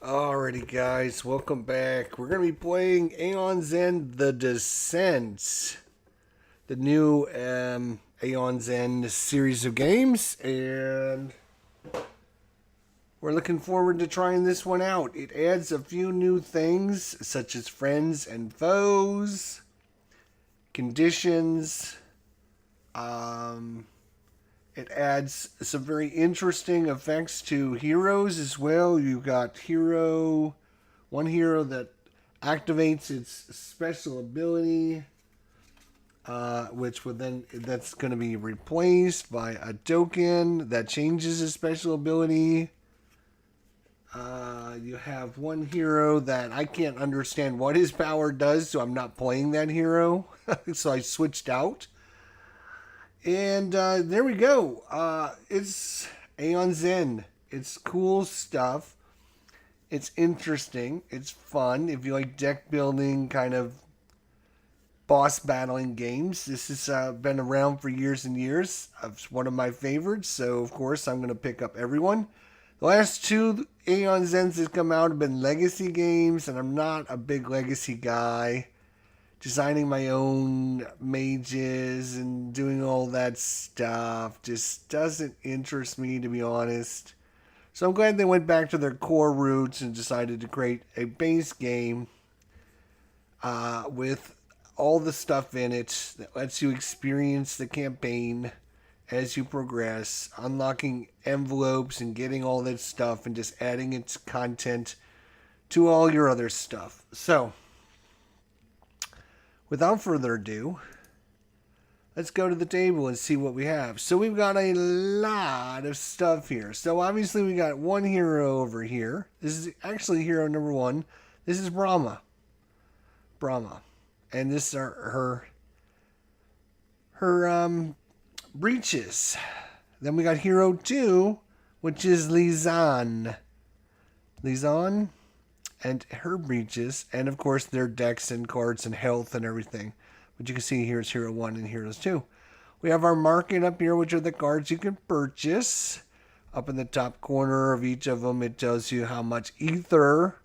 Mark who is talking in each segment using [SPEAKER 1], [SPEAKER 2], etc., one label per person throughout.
[SPEAKER 1] Alrighty, guys, welcome back. We're going to be playing Aeon's End The Descent, the new Aeon's End series of games, and we're looking forward to trying this one out. It adds a few new things, such as friends and foes, conditions. It adds some very interesting effects to heroes as well. You've got one hero that activates its special ability, that's going to be replaced by a token that changes his special ability. You have one hero that I can't understand what his power does, so I'm not playing that hero. So I switched out. And there we go. It's Aeon's End. It's cool stuff. It's interesting. It's fun. If you like deck building, kind of boss battling games, this has been around for years and years. It's one of my favorites, so of course I'm going to pick up everyone. The last two Aeon's Ends that come out have been legacy games, and I'm not a big legacy guy. Designing my own mages and doing all that stuff just doesn't interest me, to be honest. So I'm glad they went back to their core roots and decided to create a base game with all the stuff in it that lets you experience the campaign as you progress, unlocking envelopes and getting all that stuff and just adding its content to all your other stuff. So, without further ado, let's go to the table and see what we have. So we've got a lot of stuff here. So obviously we got one hero over here. This is actually hero number one. This is Brama. And this are her breeches. Then we got hero two, which is Leisan. And her breeches, and of course their decks and cards and health and everything. But you can see here's Hero 1 and Heroes 2. We have our market up here, which are the cards you can purchase. Up in the top corner of each of them, it tells you how much ether,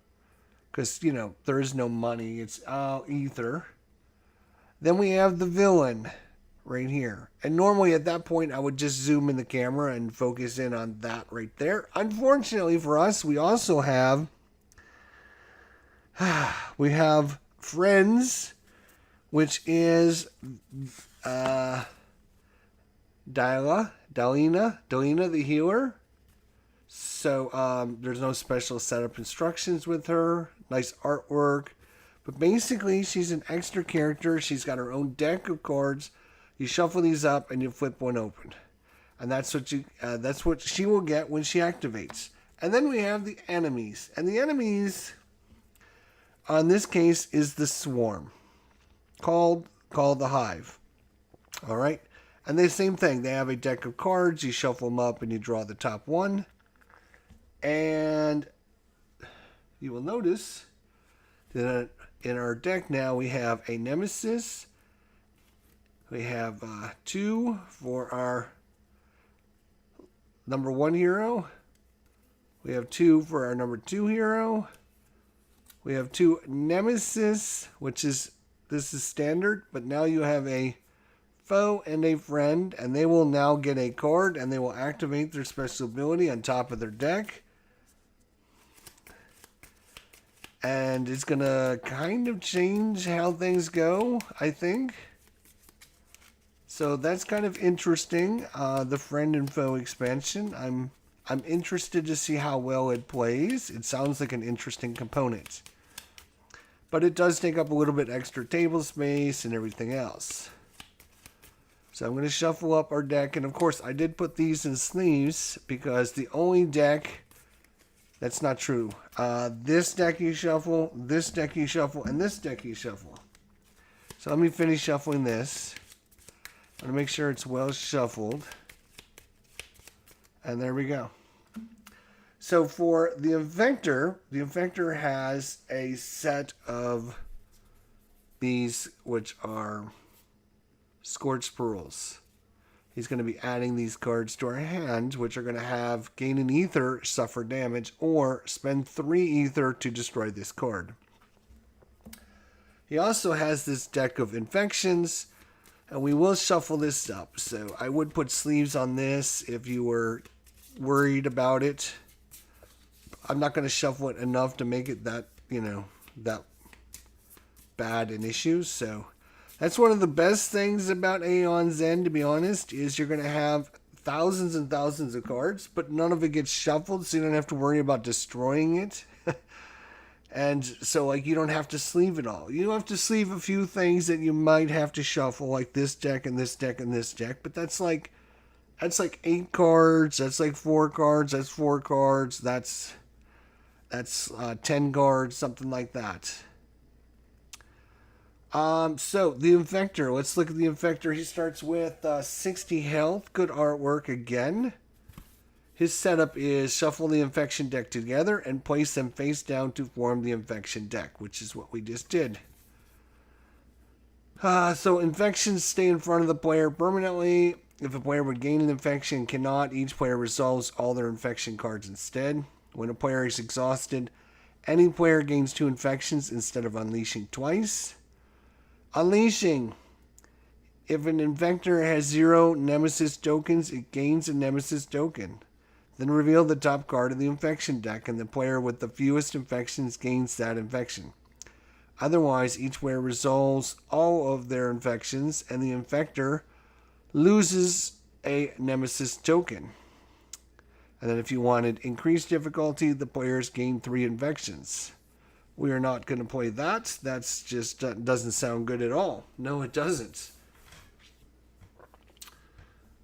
[SPEAKER 1] because, there is no money. It's all ether. Then we have the villain right here. And normally at that point, I would just zoom in the camera and focus in on that right there. Unfortunately for us, we also have friends, which is Dalina the healer. So there's no special setup instructions with her. Nice artwork. But basically, she's an extra character. She's got her own deck of cards. You shuffle these up and you flip one open. And that's what she will get when she activates. And then we have the enemies. And the enemies, in this case, is the Swarm, called the Hive. All right, and the same thing. They have a deck of cards. You shuffle them up, and you draw the top one. And you will notice that in our deck now we have a Nemesis. We have two for our number one hero. We have two for our number two hero. We have two Nemesis, this is standard, but now you have a foe and a friend, and they will now get a card, and they will activate their special ability on top of their deck. And it's going to kind of change how things go, I think. So that's kind of interesting, the friend and foe expansion. I'm interested to see how well it plays. It sounds like an interesting component. But it does take up a little bit extra table space and everything else. So I'm going to shuffle up our deck. And of course, I did put these in sleeves because the only deck... That's not true. This deck you shuffle, this deck you shuffle, and this deck you shuffle. So let me finish shuffling this. I'm going to make sure it's well shuffled. And there we go. So for the Infector has a set of these, which are Scorched Pearls. he's going to be adding these cards to our hand, which are going to have gain an ether, suffer damage, or spend 3 ether to destroy this card. He also has this deck of infections, and we will shuffle this up. So I would put sleeves on this if you were worried about it. I'm not going to shuffle it enough to make it that, that bad an issue. So that's one of the best things about Aeon's End, to be honest, is you're going to have thousands and thousands of cards, but none of it gets shuffled, so you don't have to worry about destroying it. And so, you don't have to sleeve it all. You have to sleeve a few things that you might have to shuffle, like this deck and this deck and this deck. But that's like 8 cards. That's like 4 cards. That's 4 cards. That's 10 cards, something like that. So the Infector. Let's look at the Infector. He starts with 60 health. Good artwork again. His setup is shuffle the infection deck together and place them face down to form the infection deck, which is what we just did. So infections stay in front of the player permanently. If a player would gain an infection and cannot, each player resolves all their infection cards instead. When a player is exhausted, any player gains 2 infections instead of unleashing twice. Unleashing. If an Infector has 0 Nemesis tokens, it gains a Nemesis token. Then reveal the top card of the infection deck, and the player with the fewest infections gains that infection. Otherwise, each player resolves all of their infections, and the Infector loses a Nemesis token. And then if you wanted increased difficulty, the players gain 3 infections. We are not going to play that. That's just doesn't sound good at all. No, it doesn't.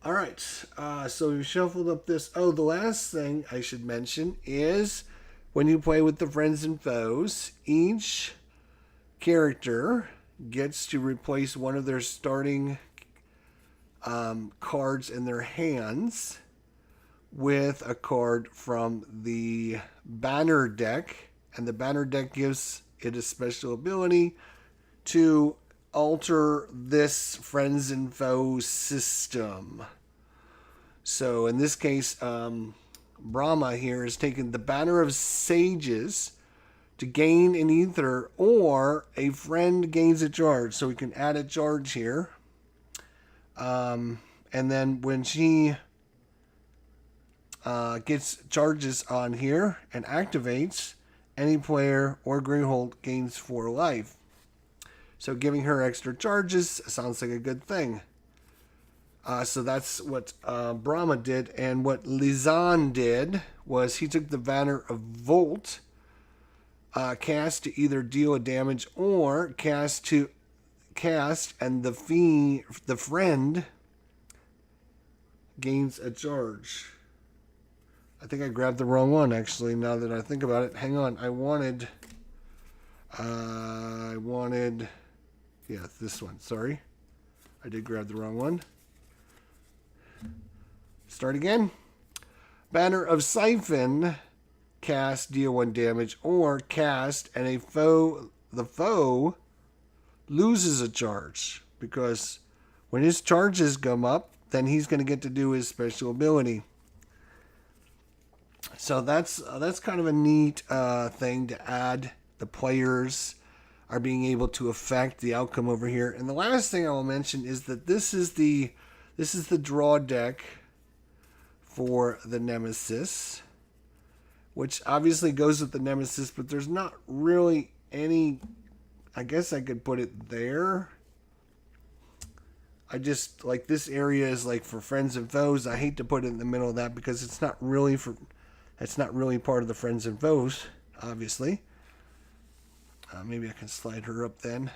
[SPEAKER 1] All right, so we shuffled up this. Oh, the last thing I should mention is when you play with the friends and foes, each character gets to replace one of their starting cards in their hands with a card from the banner deck. And the banner deck gives it a special ability to alter this friends and foes system. So in this case, Brama here is taking the banner of sages to gain an ether, or a friend gains a charge. So we can add a charge here. And then when she gets charges on here and activates, any player or Greenhold gains 4 life. So giving her extra charges sounds like a good thing. So that's what Brama did. And what Leisan did was he took the banner of Volt, cast to either deal a damage or cast, and the friend gains a charge. I think I grabbed the wrong one, actually, now that I think about it. Hang on. I wanted, yeah, this one. Sorry. I did grab the wrong one. Start again. Banner of Siphon, cast, deal 1 damage, or cast, and the foe loses a charge. Because when his charges come up, then he's going to get to do his special ability. So that's kind of a neat thing to add. The players are being able to affect the outcome over here. And the last thing I will mention is that this is the draw deck for the Nemesis, which obviously goes with the Nemesis, but there's not really any. I guess I could put it there. I just like this area is like for friends and foes. I hate to put it in the middle of that because it's not really part of the friends and foes, obviously. Maybe I can slide her up then.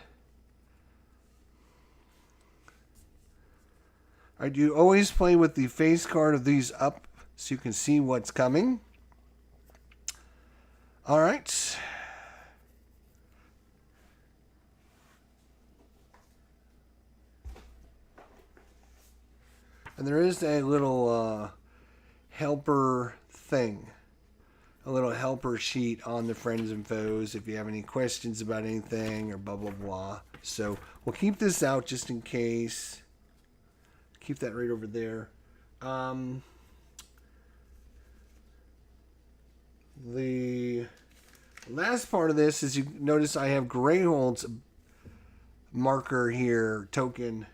[SPEAKER 1] All right, you always play with the face card of these up so you can see what's coming. All right. And there is a little helper thing. A little helper sheet on the friends and foes if you have any questions about anything or blah, blah, blah. So we'll keep this out just in case. keep that right over there. The last part of this is you notice I have Greyhold's marker here, token,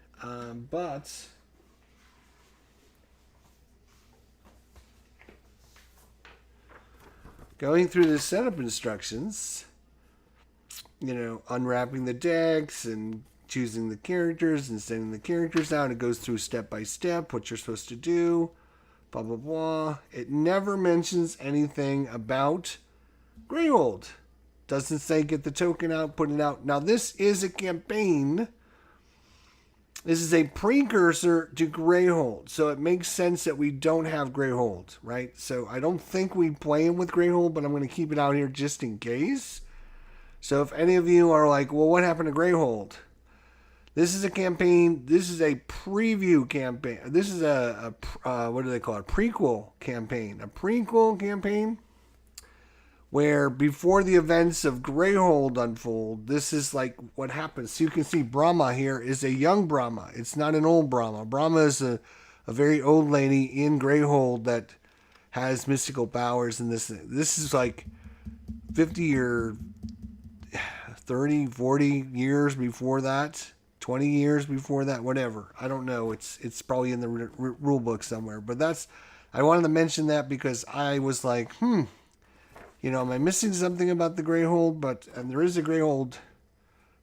[SPEAKER 1] but going through the setup instructions, you know, unwrapping the decks and choosing the characters and sending the characters out, it goes through step by step what you're supposed to do, blah blah blah. It never mentions anything about Greyhold. Doesn't say get the token out, put it out. Now this is a campaign. This is a precursor to Greyhold, so it makes sense that we don't have Greyhold, right? So I don't think we play him with Greyhold, but I'm going to keep it out here just in case. So if any of you are like, well, what happened to Greyhold? This is a campaign. This is a preview campaign. This is a what do they call it? Prequel campaign. A prequel campaign where before the events of Greyhold unfold, this is like what happens. So you can see Brama here is a young Brama. It's not an old Brama. Brama is a very old lady in Greyhold that has mystical powers. And this is like 50 or 30, 40 years before that. 20 years before that, whatever. I don't know. It's probably in the rule book somewhere. But I wanted to mention that because I was like, you know, am I missing something about the Greyhold? And there is a Greyhold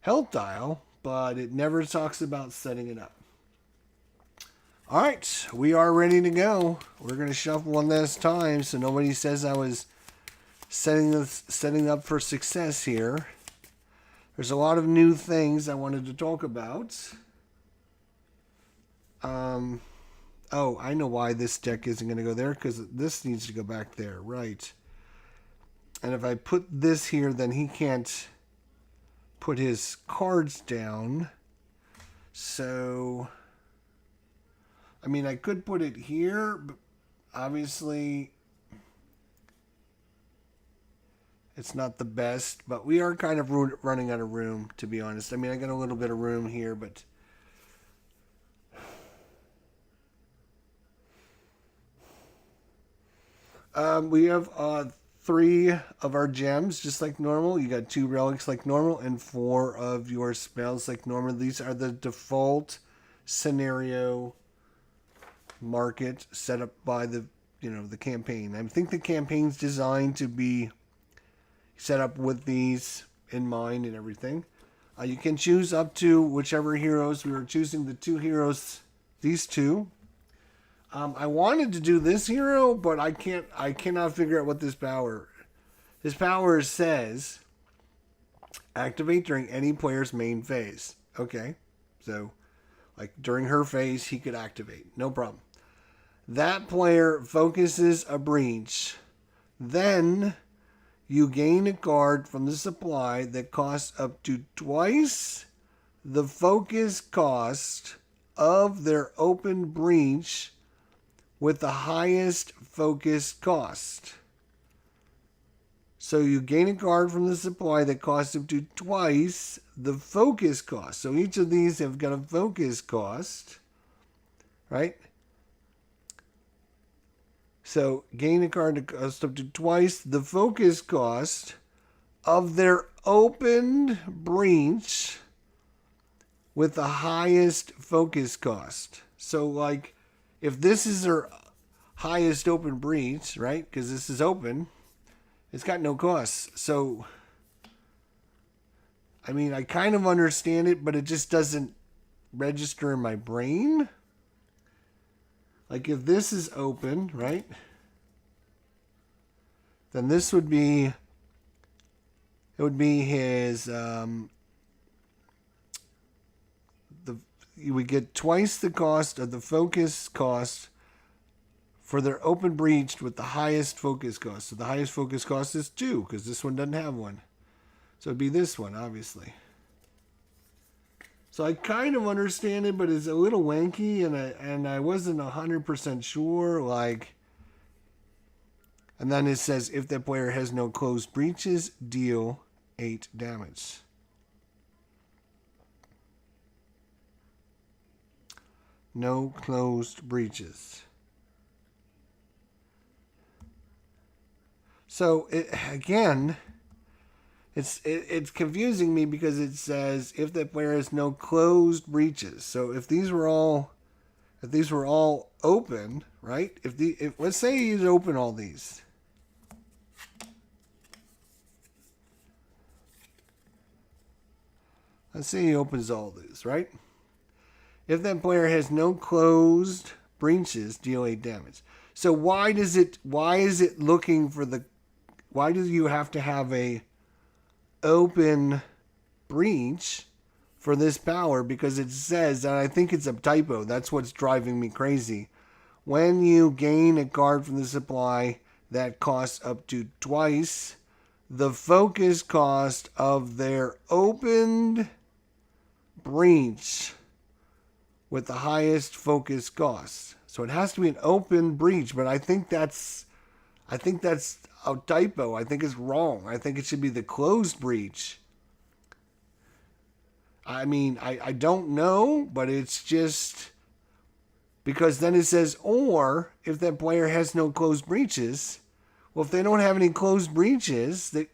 [SPEAKER 1] health dial, but it never talks about setting it up. All right, we are ready to go. We're going to shuffle one last time so nobody says I was setting up for success here. There's a lot of new things I wanted to talk about. Oh, I know why this deck isn't going to go there, because this needs to go back there, right? And if I put this here, then he can't put his cards down. So, I mean, I could put it here, but obviously it's not the best, but we are kind of running out of room, to be honest. I mean, I got a little bit of room here, but we have 3 of our gems, just like normal. You got 2 relics like normal and 4 of your spells like normal. These are the default scenario market set up by the campaign. I think the campaign's designed to be set up with these in mind and everything. You can choose up to whichever heroes. We were choosing the 2 heroes, these 2. I wanted to do this hero, but I cannot figure out what this power. His power says activate during any player's main phase. Okay, so like during her phase, he could activate, no problem. That player focuses a breach. Then you gain a card from the supply that costs up to twice the focus cost of their open breach with the highest focus cost. So you gain a card from the supply that costs up to twice the focus cost. So each of these have got a focus cost, right? So gain a card that costs up to twice the focus cost of their opened breach with the highest focus cost. So like if this is their highest open breach, right? Because this is open, it's got no costs. So, I mean, I kind of understand it, but it just doesn't register in my brain. Like if this is open, right? Then this would be, it would be his, you would get twice the cost of the focus cost for their open breach with the highest focus cost. So the highest focus cost is 2, because this one doesn't have one. So it'd be this one, obviously. So I kind of understand it, but it's a little wanky, and I wasn't 100% sure. Like, and then it says if the player has no closed breaches, deal 8 damage. no closed breaches. So again, it's confusing me because it says if the player has no closed breaches. So if these were all open, right? If let's say he's open all these. Let's say he opens all these, right? If that player has no closed breaches, deal 8 damage. So why is it looking for the? Why do you have to have a open breach for this power? Because it says, and I think it's a typo. That's what's driving me crazy. When you gain a card from the supply that costs up to twice the focus cost of their opened breach with the highest focus cost. So it has to be an open breach, but I think that's a typo. I think it's wrong. I think it should be the closed breach. I mean, I don't know, but it's just because then it says, or if that player has no closed breaches, well, if they don't have any closed breaches, you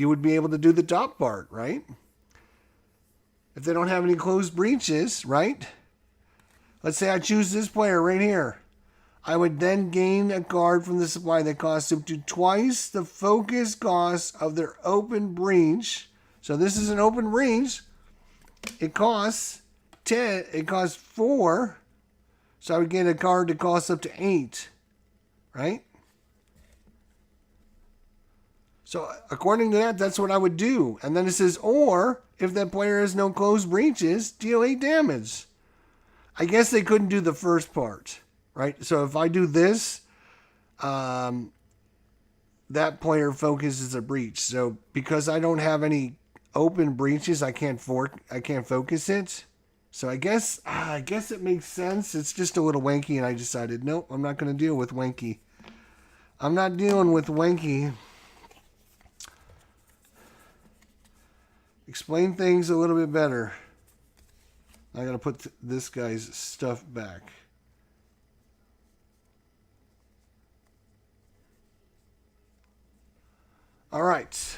[SPEAKER 1] would be able to do the top part, right? If they don't have any closed breaches, right? Let's say I choose this player right here. I would then gain a card from the supply that costs up to twice the focus cost of their open breach. So this is an open breach. It costs 10. It costs 4. So I would get a card that costs up to 8. Right? So according to that, that's what I would do. And then it says, or if that player has no closed breaches, deal 8 damage. I guess they couldn't do the first part, right? So if I do this, that player focuses a breach. So because I don't have any open breaches, I can't focus it. So I guess it makes sense. It's just a little wanky, and I decided, nope, I'm not going to deal with wanky. I'm not dealing with wanky. Explain things a little bit better. I got to put this guy's stuff back. All right.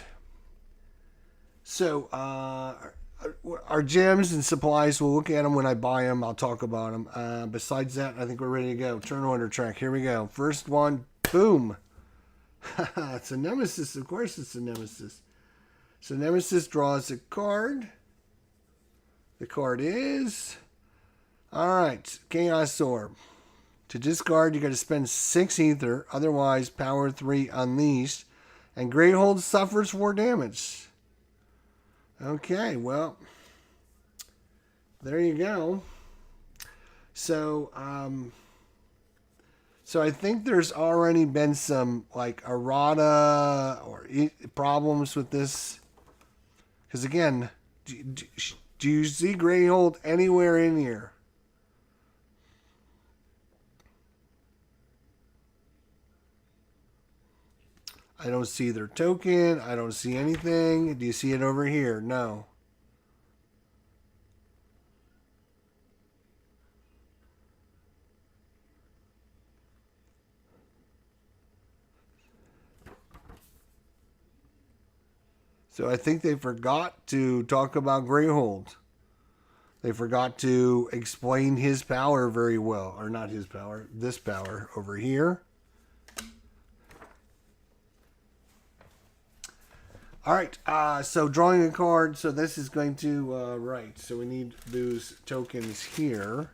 [SPEAKER 1] So our gems and supplies, we'll look at them when I buy them. I'll talk about them. Besides that, I think we're ready to go. Turn order track. Here we go. First one. Boom. It's a nemesis. Of course it's a nemesis. So nemesis draws a card. The card is... Alright, Chaos Orb. To discard, you got to spend 6 ether. Otherwise, power 3 unleashed. And Greathold suffers 4 damage. Okay, well... There you go. So, So I think there's already been some, like, errata or problems with this. Because, again... Do you see Greathold anywhere in here? I don't see their token. I don't see anything. Do you see it over here? No. So I think they forgot to talk about Greathold. They forgot to explain his power very well. Or not his power, this power over here. All right, so drawing a card. So this is going to, right, so we need those tokens here.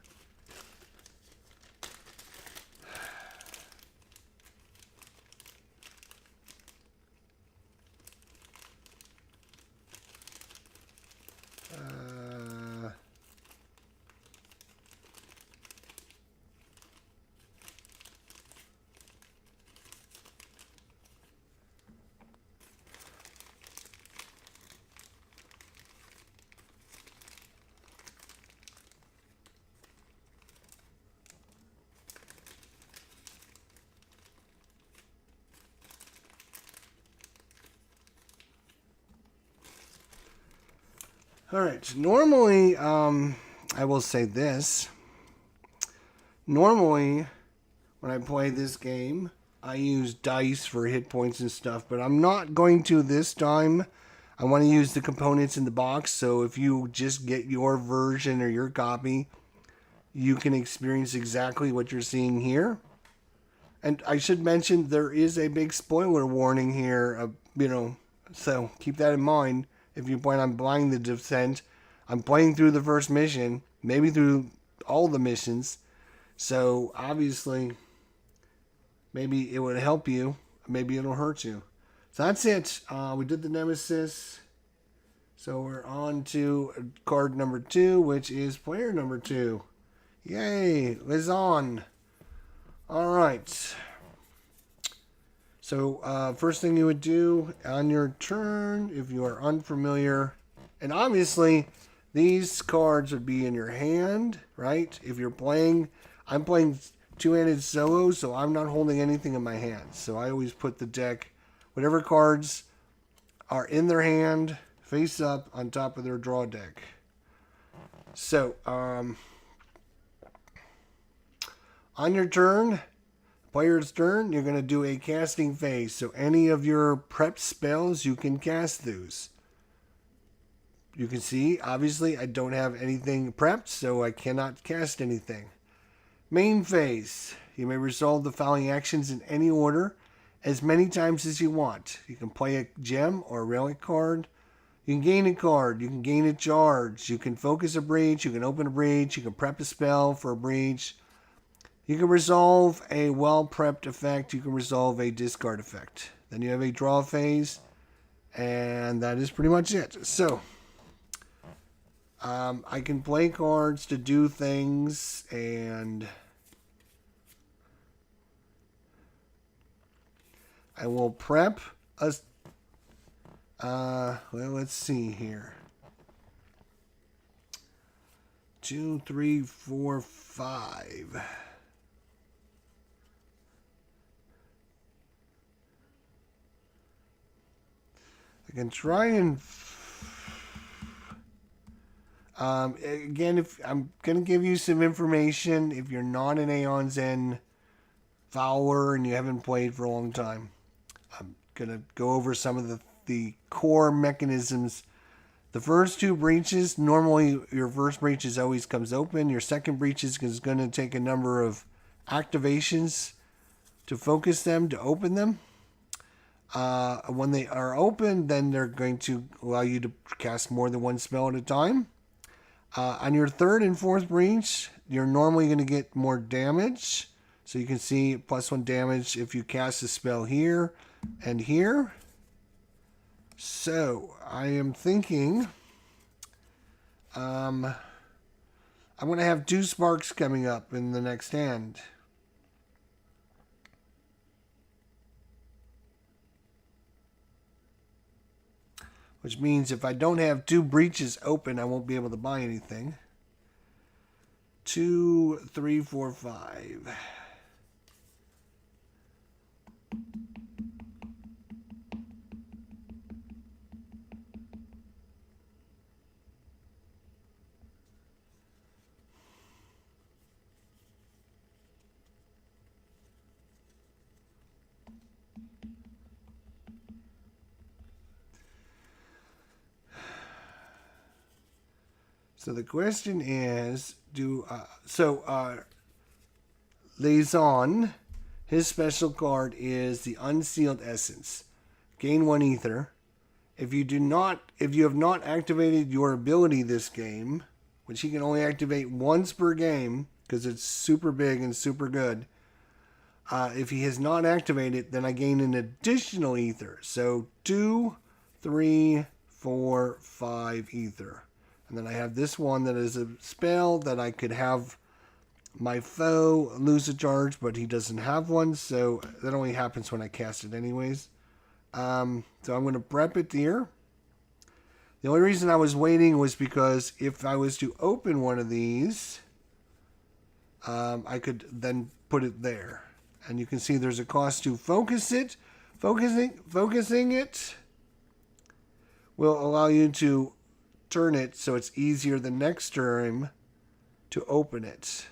[SPEAKER 1] All right. Normally, I will say this. Normally, when I play this game, I use dice for hit points and stuff, but I'm not going to this time. I want to use the components in the box, so if you just get your version or your copy, you can experience exactly what you're seeing here. And I should mention there is a big spoiler warning here, so keep that in mind if you plan on buying the Descent. I'm playing through the first mission, maybe through all the missions, so obviously maybe it would help you, maybe it'll hurt you. So that's it. We did the Nemesis. So we're on to card number 2, which is player number 2. Yay, Leisan. All right. So first thing you would do on your turn, if you are unfamiliar, and obviously these cards would be in your hand, right? If you're playing, I'm playing two-handed solo, so I'm not holding anything in my hand. So I always put the deck, whatever cards are in their hand, face up on top of their draw deck. So, on your turn, player's turn, you're going to do a casting phase. So any of your prep spells, you can cast those. You can see, obviously, I don't have anything prepped, so I cannot cast anything. Main phase. You may resolve the following actions in any order as many times as you want. You can play a gem or a relic card. You can gain a card. You can gain a charge. You can focus a breach. You can open a breach. You can prep a spell for a breach. You can resolve a well-prepped effect. You can resolve a discard effect. Then you have a draw phase. And that is pretty much it. So, I can play cards to do things, and I will prep a... well, let's see here. 2, 3, 4, 5. I can try and... again, if I'm going to give you some information, if you're not an Aeon's End follower and you haven't played for a long time, I'm going to go over some of the core mechanisms. The first 2 breaches, normally your first breach always comes open. Your second breach is going to take a number of activations to focus them, to open them. When they are open, then they're going to allow you to cast more than one spell at a time. On your third and fourth breach, you're normally going to get more damage. So you can see +1 damage if you cast a spell here and here. So I am thinking I'm going to have 2 sparks coming up in the next hand. Which means if I don't have 2 breaches open, I won't be able to buy anything. 2, 3, 4, 5. So the question is, Leisan, his special card is the Unsealed Essence. Gain 1 ether. If you have not activated your ability this game, which he can only activate once per game because it's super big and super good. If he has not activated, then I gain an additional ether. So 2, 3, 4, 5 ether. And then I have this one that is a spell that I could have my foe lose a charge, but he doesn't have one, so that only happens when I cast it anyways. So I'm going to prep it here. The only reason I was waiting was because if I was to open one of these, I could then put it there. And you can see there's a cost to focus it. Focusing it will allow you to turn it so it's easier the next turn to open it.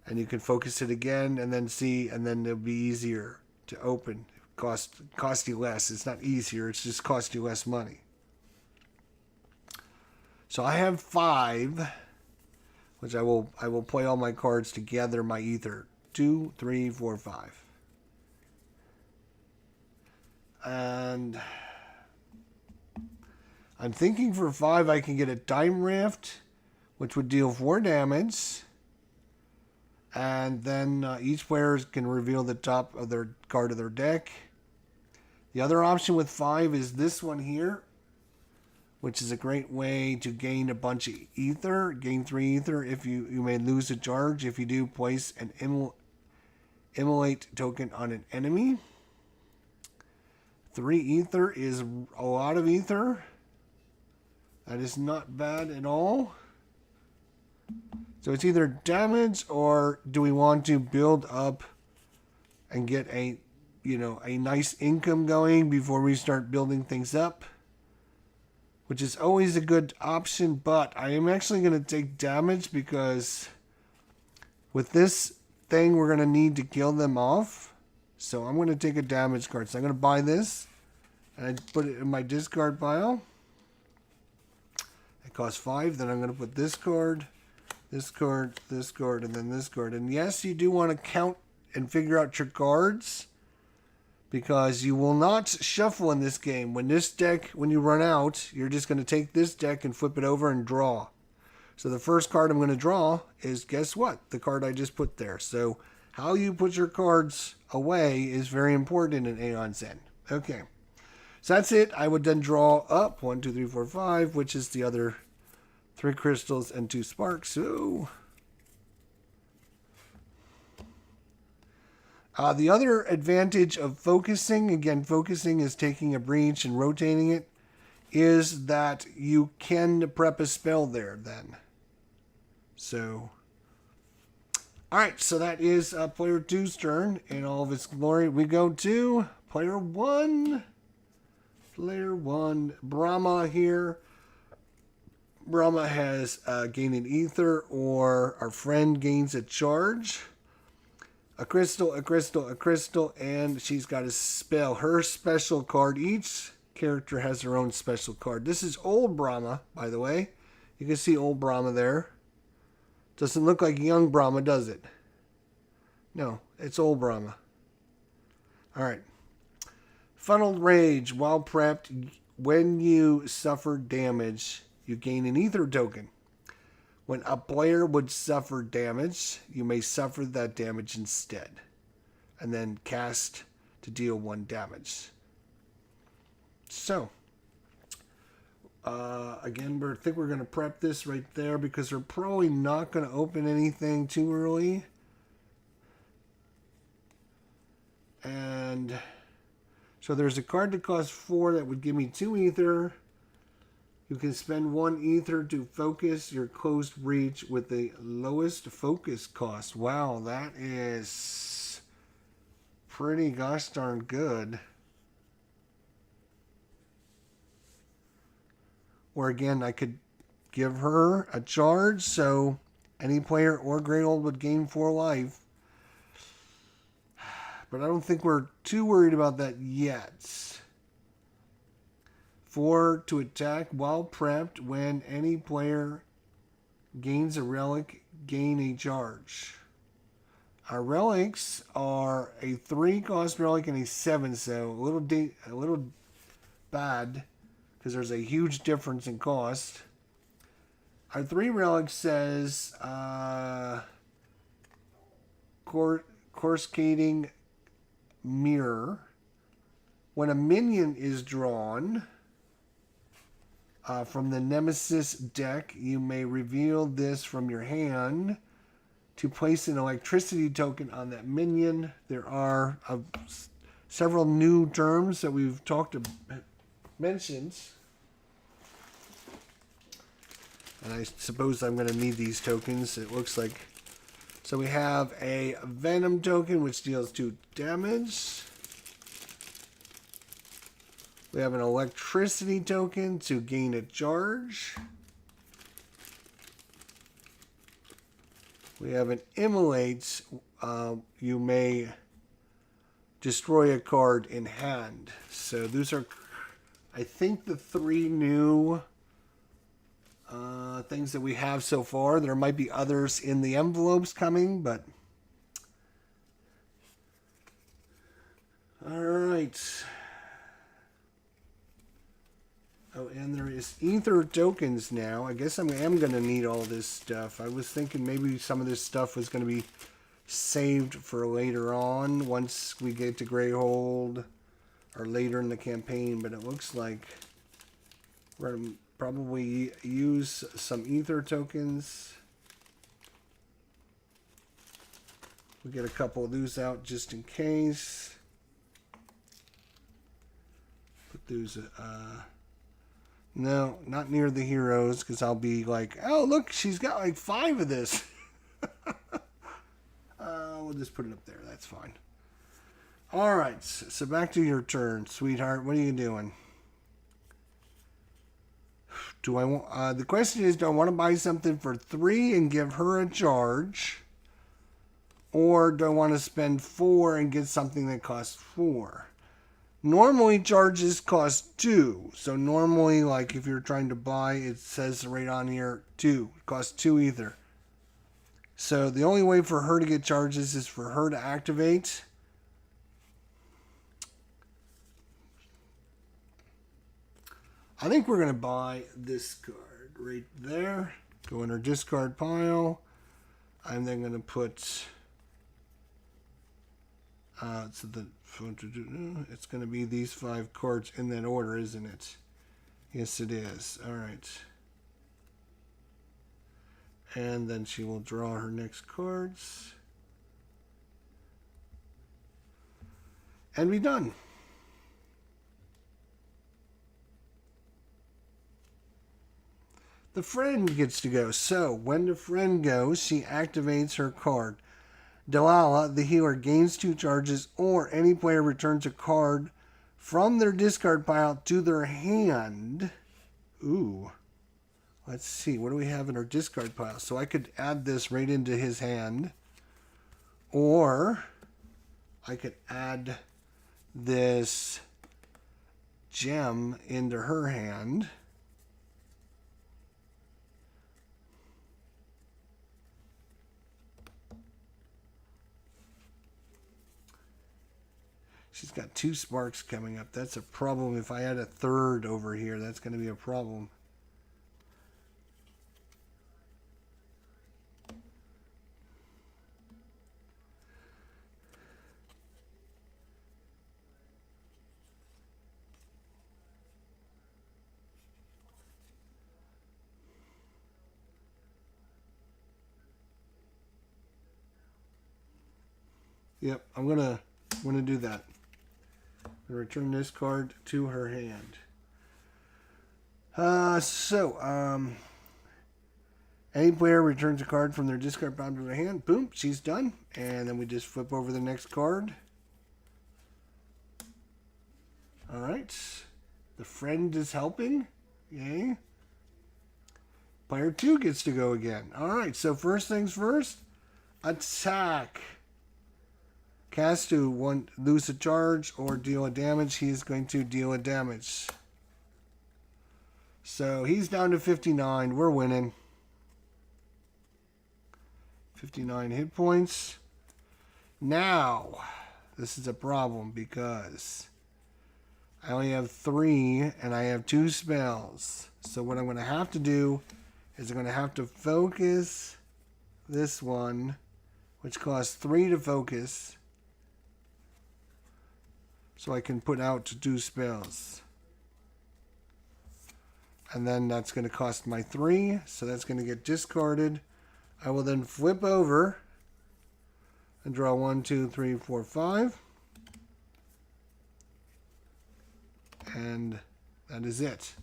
[SPEAKER 1] And you can focus it again and then see, and then it'll be easier to open. Cost you less. It's not easier, it's just cost you less money. So I have 5, which I will play all my cards to gather my ether. 2, 3, 4, 5. And I'm thinking for 5 I can get a Time Rift, which would deal 4 damage. And then each player can reveal the top of their card of their deck. The other option with 5 is this one here, which is a great way to gain a bunch of ether. Gain 3 ether if you may lose a charge. If you do, place an immolate token on an enemy. 3 ether is a lot of ether. That is not bad at all. So it's either damage, or do we want to build up and get a nice income going before we start building things up, which is always a good option. But I am actually going to take damage because with this thing we're going to need to kill them off. So I'm going to take a damage card. So I'm going to buy this and I put it in my discard pile. It costs 5. Then I'm going to put this card, this card, this card, and then this card. And yes, you do want to count and figure out your cards, because you will not shuffle in this game. When you run out, you're just going to take this deck and flip it over and draw. So the first card I'm going to draw is, guess what? The card I just put there. So how you put your cards away is very important in Aeon's End. Okay. So that's it. I would then draw up 1, 2, 3, 4, 5, which is the other 3 crystals and 2 sparks. So the other advantage of focusing, again, focusing is taking a breach and rotating it, is that you can prep a spell there then. So, alright, so that is player 2's turn in all of its glory. We go to player 1. Player 1, Brama here. Brama has gained an ether, or our friend gains a charge. A crystal, a crystal, a crystal, and she's got a spell. Her special card. Each character has their own special card. This is old Brama, by the way. You can see old Brama there. Doesn't look like young Brama, does it? No, it's old Brama. Alright. Funneled Rage. While prepped, when you suffer damage, you gain an ether token. When a player would suffer damage, you may suffer that damage instead, and then cast to deal 1 damage. So, again, I think we're going to prep this right there, because we're probably not going to open anything too early. And so there's a card that costs 4 that would give me 2 ether. You can spend 1 ether to focus your closed breach with the lowest focus cost. Wow, that is pretty gosh darn good. Or again, I could give her a charge, so any player or Great Old would gain 4 life. But I don't think we're too worried about that yet. 4 to attack while prepped. When any player gains a relic, gain a charge. Our relics are a 3 cost relic and a 7, so a little bad, because there's a huge difference in cost. Our 3 relic says Coruscating Mirror. When a minion is drawn from the Nemesis deck, you may reveal this from your hand to place an electricity token on that minion. There are several new terms that we've mentioned. And I suppose I'm going to need these tokens. It looks like. So we have a Venom token, which deals 2 damage. We have an electricity token to gain a charge. We have an immolate. You may destroy a card in hand. So those are, I think, the 3 new things that we have so far. There might be others in the envelopes coming, but all right. Oh, and there is ether tokens now. I guess I am going to need all this stuff. I was thinking maybe some of this stuff was going to be saved for later on once we get to Greyhold or later in the campaign, but it looks like we're going to probably use some ether tokens. We'll get a couple of those out just in case. Put those, no, not near the heroes, because I'll be like, oh, look, she's got like 5 of this. We'll just put it up there. That's fine. All right, so back to your turn, sweetheart. What are you doing? Do I want? The question is, do I want to buy something for 3 and give her a charge, or do I want to spend 4 and get something that costs 4? Normally, charges cost 2. So normally, like if you're trying to buy, it says right on here 2. It costs 2 ether. So the only way for her to get charges is for her to activate. I think we're going to buy this card right there. Go in our discard pile. I'm then going to put... it's going to be these 5 cards in that order, isn't it? Yes, it is. All right. And then she will draw her next cards. And be done. The friend gets to go. So, when the friend goes, she activates her card. Delilah, the healer, gains 2 charges, or any player returns a card from their discard pile to their hand. Ooh. Let's see. What do we have in our discard pile? So I could add this right into his hand. Or I could add this gem into her hand. She's got 2 sparks coming up. That's a problem. If I add a 3rd over here, that's going to be a problem. Yep, I'm gonna do that. I'm gonna return this card to her hand. Any player returns a card from their discard pile to their hand. Boom, she's done. And then we just flip over the next card. All right. The friend is helping. Yay. Player 2 gets to go again. All right, so first things first. Attack. Cast to lose a charge or deal a damage. He is going to deal a damage. So he's down to 59. We're winning. 59 hit points. Now, this is a problem because I only have 3 and I have 2 spells. So what I'm going to have to do is I'm going to have to focus this one, which costs 3 to focus, so I can put out 2 spells. And then that's going to cost my 3, so that's going to get discarded. I will then flip over and draw 1, 2, 3, 4, 5. And that is it.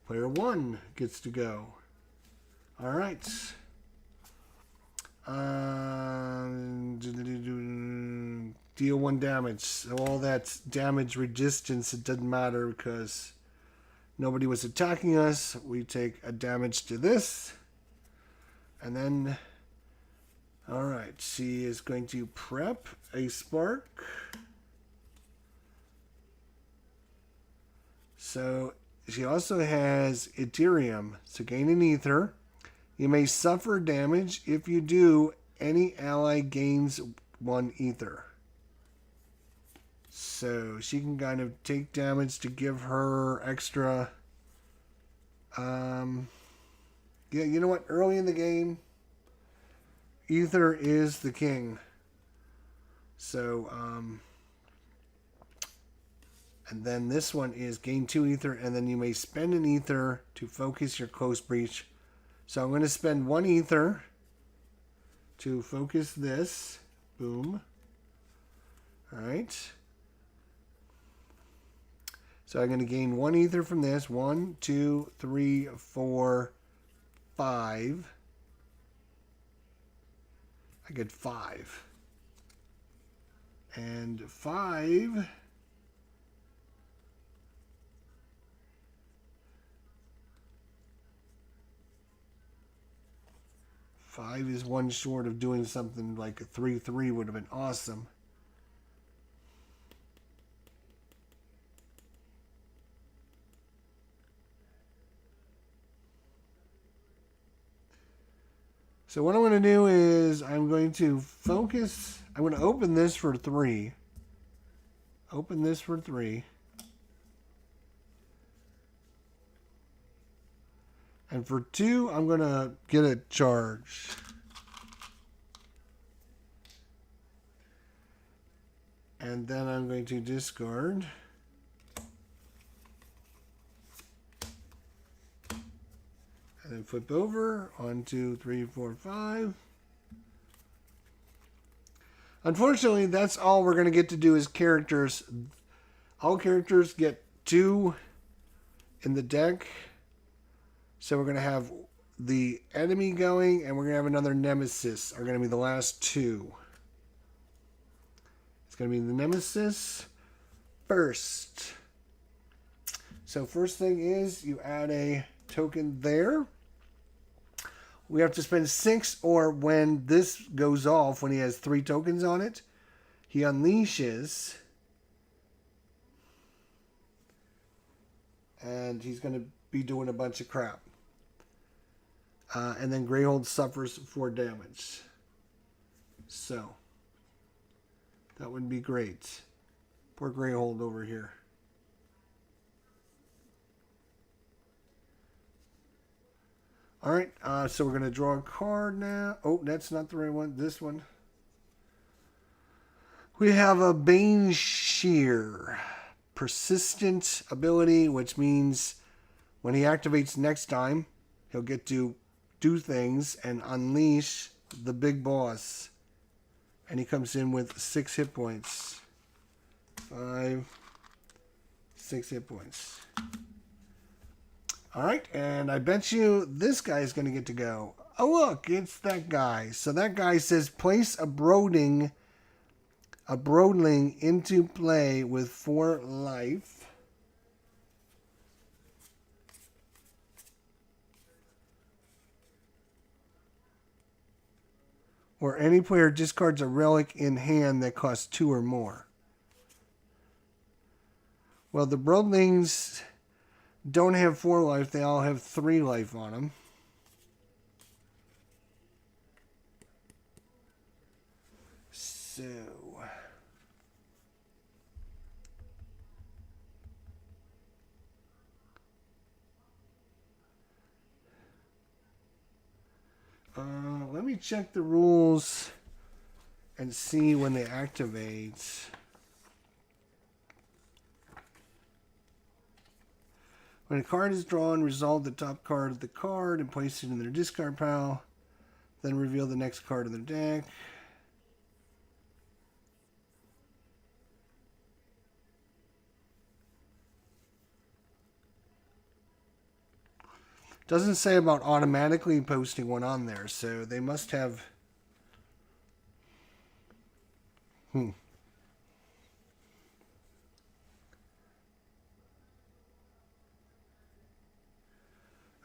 [SPEAKER 1] Player 1 gets to go. All right. Deal 1 damage. So all that's damage resistance. It doesn't matter because nobody was attacking us. We take a damage to this. And then, all right, she is going to prep a spark. So she also has Ethereum. So gain an ether. You may suffer damage. If you do, any ally gains 1 ether. So she can kind of take damage to give her extra. Yeah, you know what? Early in the game, ether is the king. So, and then this one is gain 2 ether, and then you may spend an ether to focus your close breach. So I'm going to spend 1 ether to focus this. Boom. All right. So I'm going to gain 1 ether from this. 1, 2, 3, 4, 5. I get 5. And 5. Five is 1 short of doing something like a 3-3 would have been awesome. So what I'm going to do is I'm going to focus. I'm going to open this for 3. Open this for 3. And for 2, I'm going to get a charge. And then I'm going to discard. And then flip over. 1, 2, 3, 4, 5. Unfortunately, that's all we're going to get to do as characters. All characters get 2 in the deck. So we're going to have the enemy going, and we're going to have another nemesis are going to be the last 2. It's going to be the nemesis first. So first thing is you add a token there. We have to spend 6, or when this goes off, when he has 3 tokens on it, he unleashes. And he's going to be doing a bunch of crap. And then Greyhold suffers 4 damage. So, that would be great. Poor Greyhold over here. Alright, so we're going to draw a card now. Oh, that's not the right one. This one. We have a Bane Shear. Persistent ability, which means when he activates next time, he'll get to do things and unleash the big boss. And he comes in with 6 hit points. 5, 6 hit points. Alright, and I bet you this guy's going to get to go. Oh look, it's that guy. So that guy says place a Broodling into play with 4 life. Or any player discards a relic in hand that costs 2 or more. Well, the Broodlings don't have 4 life. They all have 3 life on them. So... let me check the rules and see when they activate. When a card is drawn, resolve the top card of the card and place it in their discard pile. Then reveal the next card of their deck. Doesn't say about automatically posting one on there, so they must have...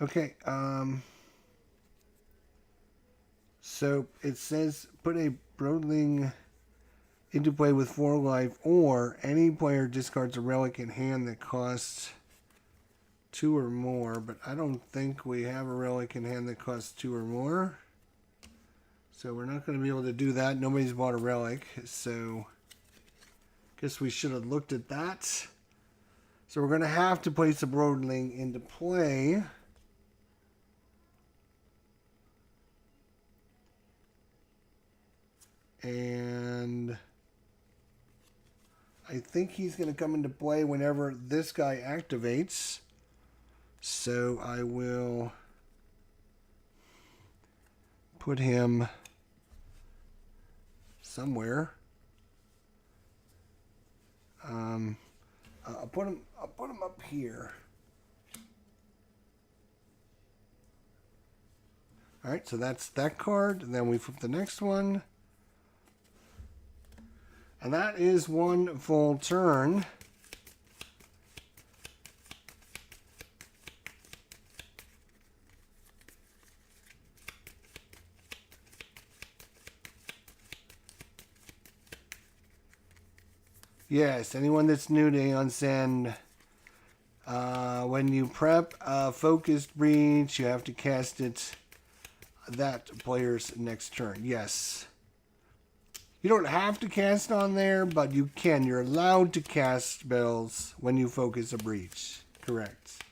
[SPEAKER 1] Okay, So it says put a Broodling into play with 4 life, or any player discards a relic in hand that costs 2 or more, but I don't think we have a relic in hand that costs 2 or more. So we're not going to be able to do that. Nobody's bought a relic, so guess we should have looked at that. So we're going to have to place a Broodling into play. And I think he's going to come into play whenever this guy activates. So I will put him somewhere. I'll put him up here. All right, so that's that card. And then we flip the next one. And that is one full turn. Yes, anyone that's new to Aeon Send, when you prep a focused breach, you have to cast it that player's next turn. Yes. You don't have to cast on there, but you can. You're allowed to cast spells when you focus a breach. Correct.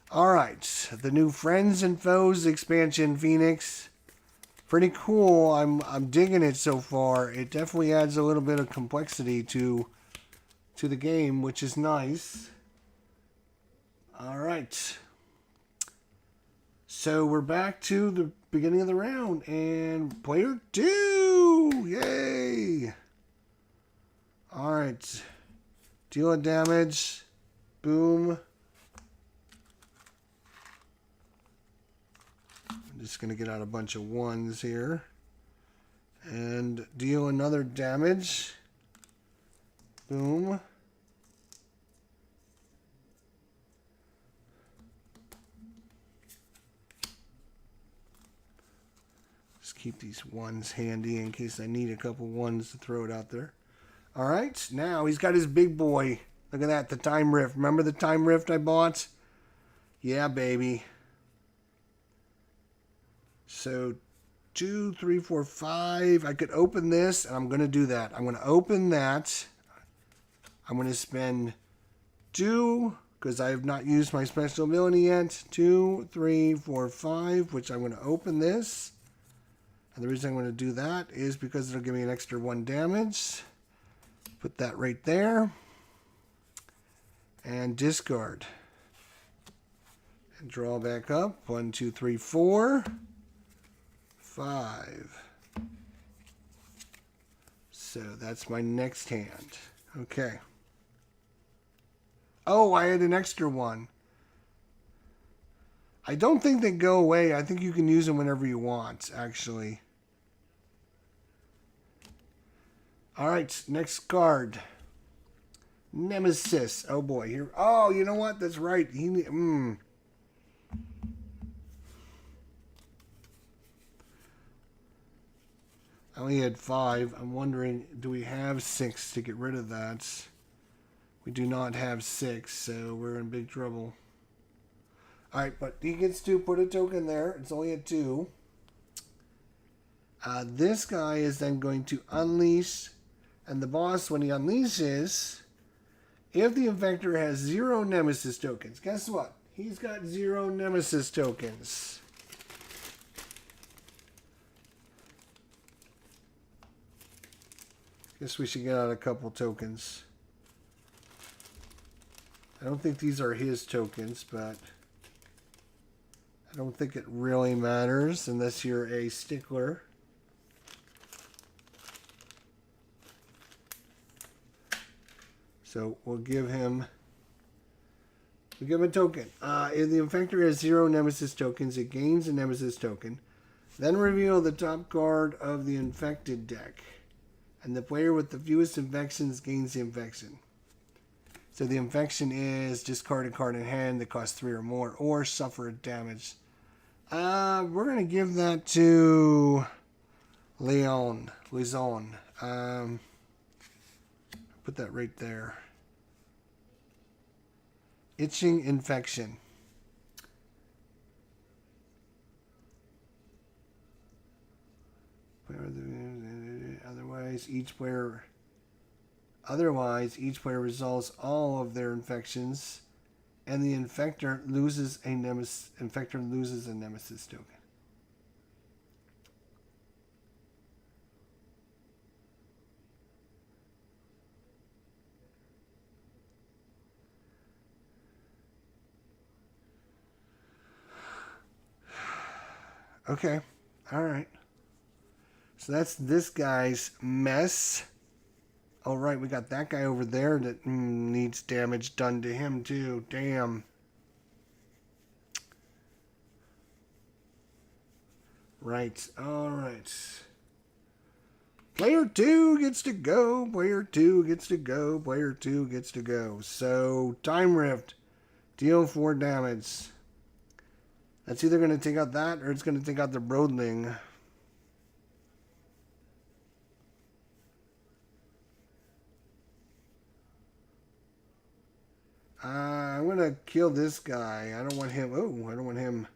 [SPEAKER 1] Alright, the new Friends and Foes expansion, Phoenix. Pretty cool. I'm digging it so far. It definitely adds a little bit of complexity to the game, which is nice. Alright. So we're back to the beginning of the round, and player 2! Yay! Alright. Deal a damage. Boom. Just going to get out a bunch of 1s here. And deal another damage. Boom. Just keep these 1s handy in case I need a couple 1s to throw it out there. Alright, now he's got his big boy. Look at that, the Time Rift. Remember the Time Rift I bought? Yeah, baby. So 2, 3, 4, 5. I could open this, and I'm going to do that. I'm going to open that. I'm going to spend 2, because I have not used my special ability yet. 2, 3, 4, 5, which I'm going to open this. And the reason I'm going to do that is because it'll give me an extra 1 damage. Put that right there. And discard. And draw back up. 1, 2, 3, 4. 5. So that's my next hand. Okay. Oh, I had an extra 1. I don't think they go away. I think you can use them whenever you want, actually. Alright, next card. Nemesis. Oh boy. Here. Oh, you know what? That's right. I only had 5. I'm wondering, do we have 6 to get rid of that? We do not have 6, so we're in big trouble. Alright, but he gets to put a token there. It's only a 2. This guy is then going to unleash, and the boss, when he unleashes, if the Infector has 0 Nemesis tokens, guess what? He's got 0 Nemesis tokens. Guess we should get out a couple tokens. I don't think these are his tokens, but I don't think it really matters unless you're a stickler. So we'll give him a token. If the Infector has 0 Nemesis tokens, it gains a Nemesis token. Then reveal the top card of the infected deck. And the player with the fewest infections gains the infection. So the infection is discard a card in hand that costs 3 or more, or suffer damage We're going to give that to Leon. Leisan. Put that right there. Itching infection. Otherwise, each player resolves all of their infections, and the infector loses a nemesis. Infector loses a nemesis token. Okay, all right. So that's this guy's mess. All right, we got that guy over there that needs damage done to him too. Damn. Right. All right. Player 2 gets to go. Player 2 gets to go. Player 2 gets to go. So, Time Rift. Deal 4 damage. That's either going to take out that or it's going to take out the Broodling. I'm going to kill this guy. I don't want him. Oh, I don't want him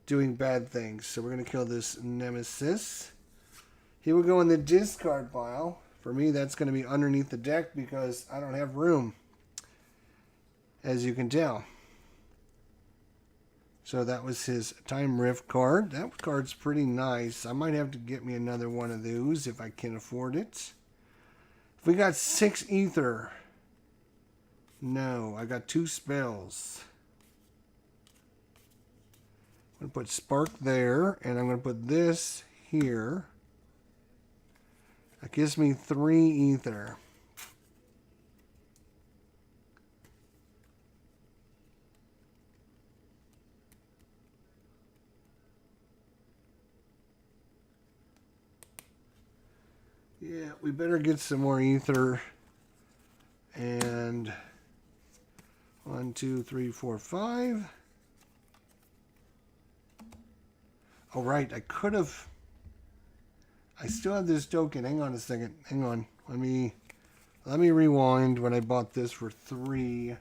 [SPEAKER 1] doing bad things. So we're going to kill this Nemesis. He will go in the discard pile. For me, that's going to be underneath the deck because I don't have room, as you can tell. So that was his Time Rift card. That card's pretty nice. I might have to get me another one of those if I can afford it. If we got 6 ether. No, I got 2 spells. I'm going to put Spark there, and I'm going to put this here. That gives me 3 ether. Yeah, we better get some more ether. And 1, 2, 3, 4, 5. Oh, right, I could have. I still have this token. Hang on a second. Hang on. Let me rewind when I bought this for 3.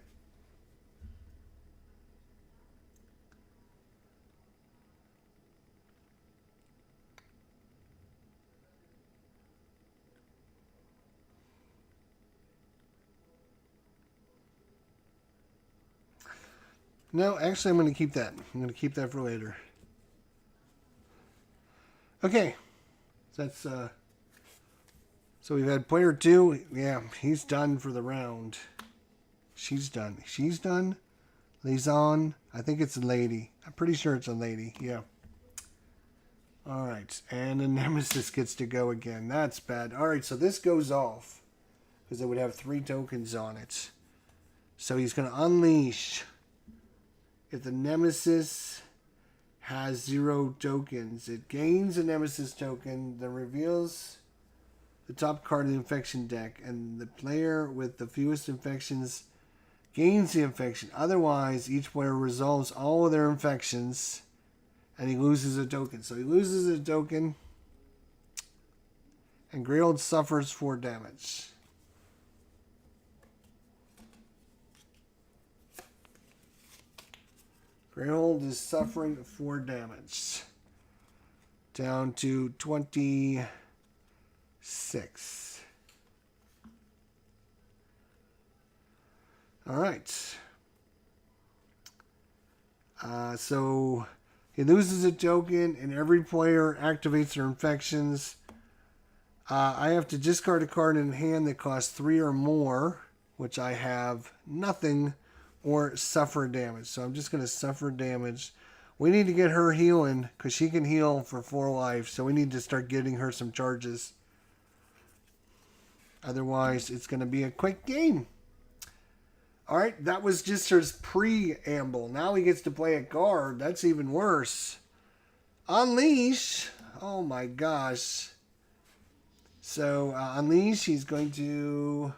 [SPEAKER 1] No, actually, I'm going to keep that. I'm going to keep that for later. Okay. That's, so we've had player 2. Yeah, he's done for the round. She's done. She's done? Leisan? I think it's a lady. I'm pretty sure it's a lady. Yeah. All right. And the Nemesis gets to go again. That's bad. All right, so this goes off because it would have 3 tokens on it. So he's going to unleash. If the Nemesis has 0 tokens, it gains a Nemesis token that reveals the top card of the infection deck, and the player with the fewest infections gains the infection. Otherwise, each player resolves all of their infections, and he loses a token. So he loses a token, and Greyhold suffers 4 damage. Greyhold is suffering 4 damage. Down to 26. All right. So he loses a token, and every player activates their infections. I have to discard a card in hand that costs 3 or more, which I have nothing, or suffer damage. So I'm just going to suffer damage. We need to get her healing because she can heal for 4 life. So we need to start getting her some charges. Otherwise, it's going to be a quick game. All right, that was just her preamble. Now he gets to play a card. That's even worse. Unleash. Oh my gosh. So Unleash, he's going to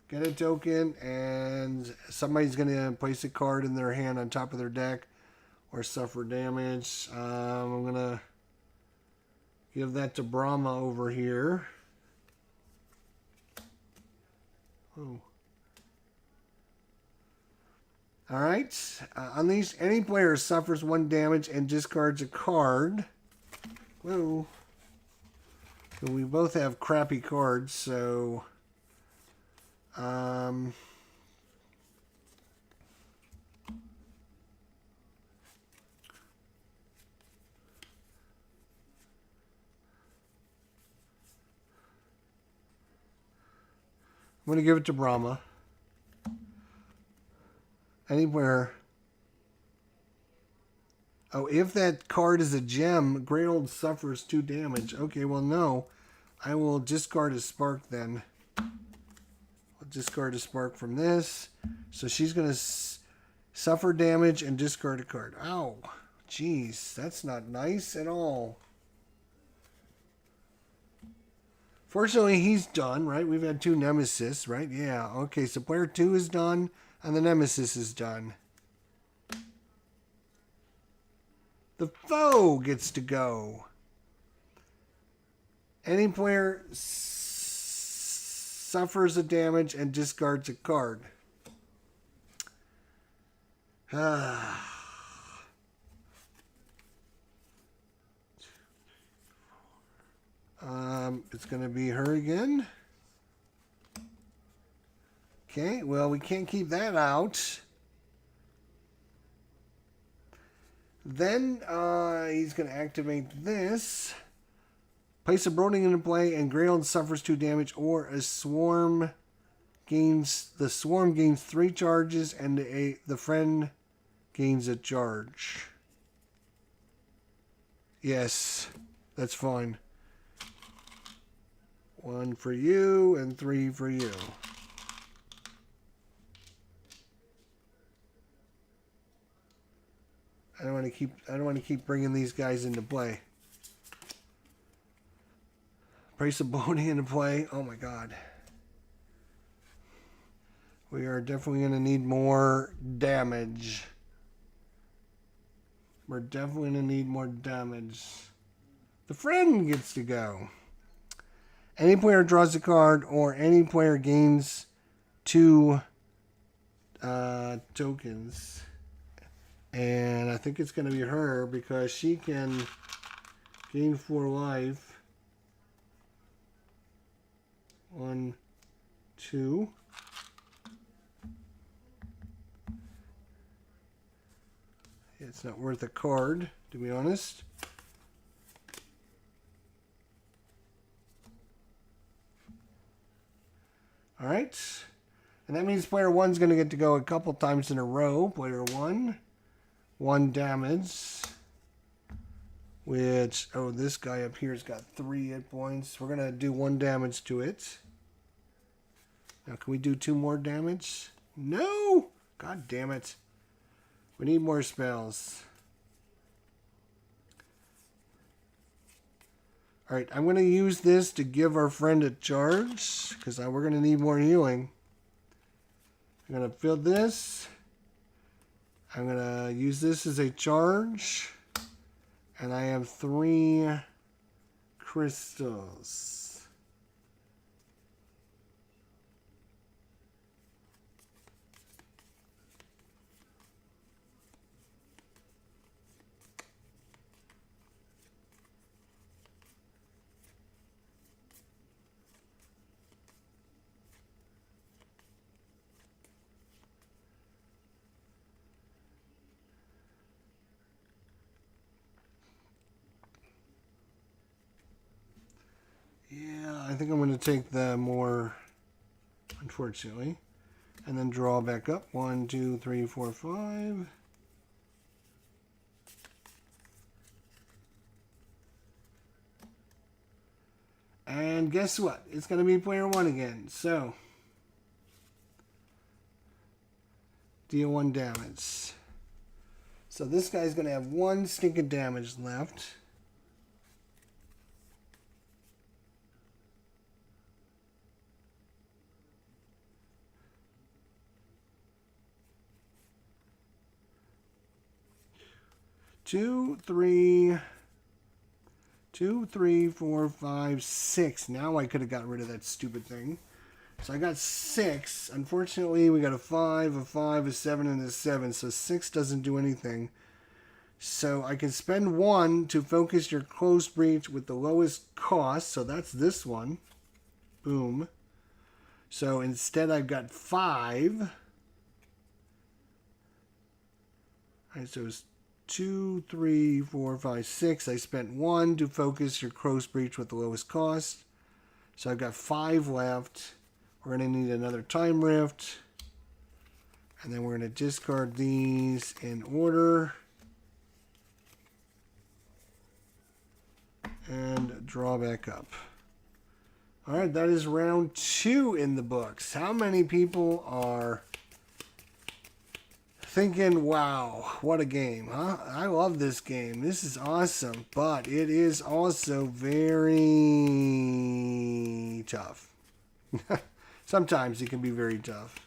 [SPEAKER 1] get a token, and somebody's going to place a card in their hand on top of their deck. or suffer damage. I'm going to give that to Brama over here. Oh. Alright. Unleash. Any player suffers 1 damage and discards a card. Whoa. So we both have crappy cards, so... I'm going to give it to Brama. Anywhere. Oh, if that card is a gem, Greyhold suffers 2 damage. Okay, well, no. I will discard a spark then. I'll discard a spark from this. So she's going to suffer damage and discard a card. Ow. Jeez, that's not nice at all. Fortunately, he's done, right? We've had 2 Nemesis, right? Yeah, okay, so player 2 is done, and the Nemesis is done. The foe gets to go. Any player suffers a damage and discards a card. It's going to be her again. Okay, well, we can't keep that out. Then he's going to activate this. Place a Brooding into play, and Greyhold suffers 2 damage, or a swarm gains... The swarm gains 3 charges, and the friend gains a charge. Yes, that's fine. 1 for you, and 3 for you. I don't want to keep bringing these guys into play. Place a Boney into play. Oh my god. We are definitely going to need more damage. We're definitely going to need more damage. The friend gets to go. Any player draws a card, or any player gains 2 tokens. And I think it's going to be her, because she can gain 4 life. 1, 2. It's not worth a card, to be honest. Alright. And that means player 1's going to get to go a couple times in a row. Player 1. 1 damage. Which, oh, this guy up here has got 3 hit points. We're going to do 1 damage to it. Now, can we do 2 more damage? No! God damn it. We need more spells. Alright, I'm going to use this to give our friend a charge, because we're going to need more healing. I'm going to fill this. I'm going to use this as a charge. And I have 3 crystals. Yeah, I think I'm going to take the more, unfortunately, and then draw back up. 1, 2, 3, 4, 5. And guess what? It's going to be player 1 again. So, deal 1 damage. So this guy's going to have 1 stinking damage left. 2, 3, 2, 3, 4, 5, 6. Now I could have got rid of that stupid thing. So I got 6. Unfortunately, we got a 5, a 5, a 7, and a 7. So 6 doesn't do anything. So I can spend 1 to focus your close breach with the lowest cost. So that's this one. Boom. So instead I've got 5. All right, so it's 2, 3, 4, 5, 6. I spent 1 to focus your close breach with the lowest cost. So I've got 5 left. We're going to need another time rift. And then we're going to discard these in order. And draw back up. Alright, that is round 2 in the books. How many people are thinking, wow, what a game, huh? I love this game. This is awesome. But it is also very tough. Sometimes it can be very tough.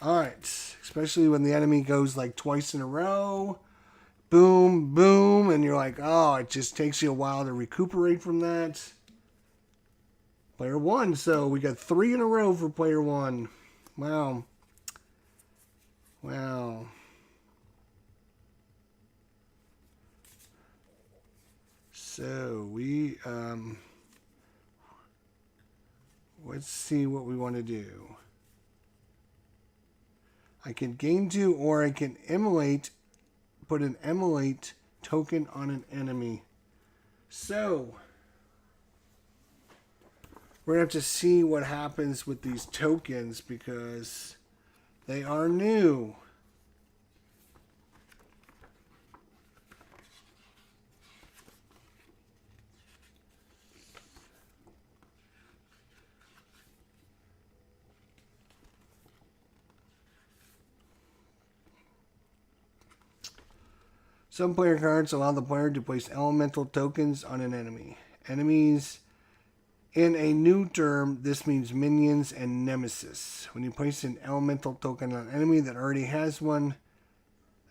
[SPEAKER 1] Alright, especially when the enemy goes like twice in a row. Boom, boom, and you're like, oh, it just takes you a while to recuperate from that. Player 1, so we got 3 in a row for player 1. Wow. Wow. So we, let's see what we want to do. I can gain 2, or I can emulate, put an emulate token on an enemy. So we're going to have to see what happens with these tokens because they are new. Some player cards allow the player to place elemental tokens on an enemy. Enemies in a new term, this means minions and nemesis. When you place an elemental token on an enemy that already has one,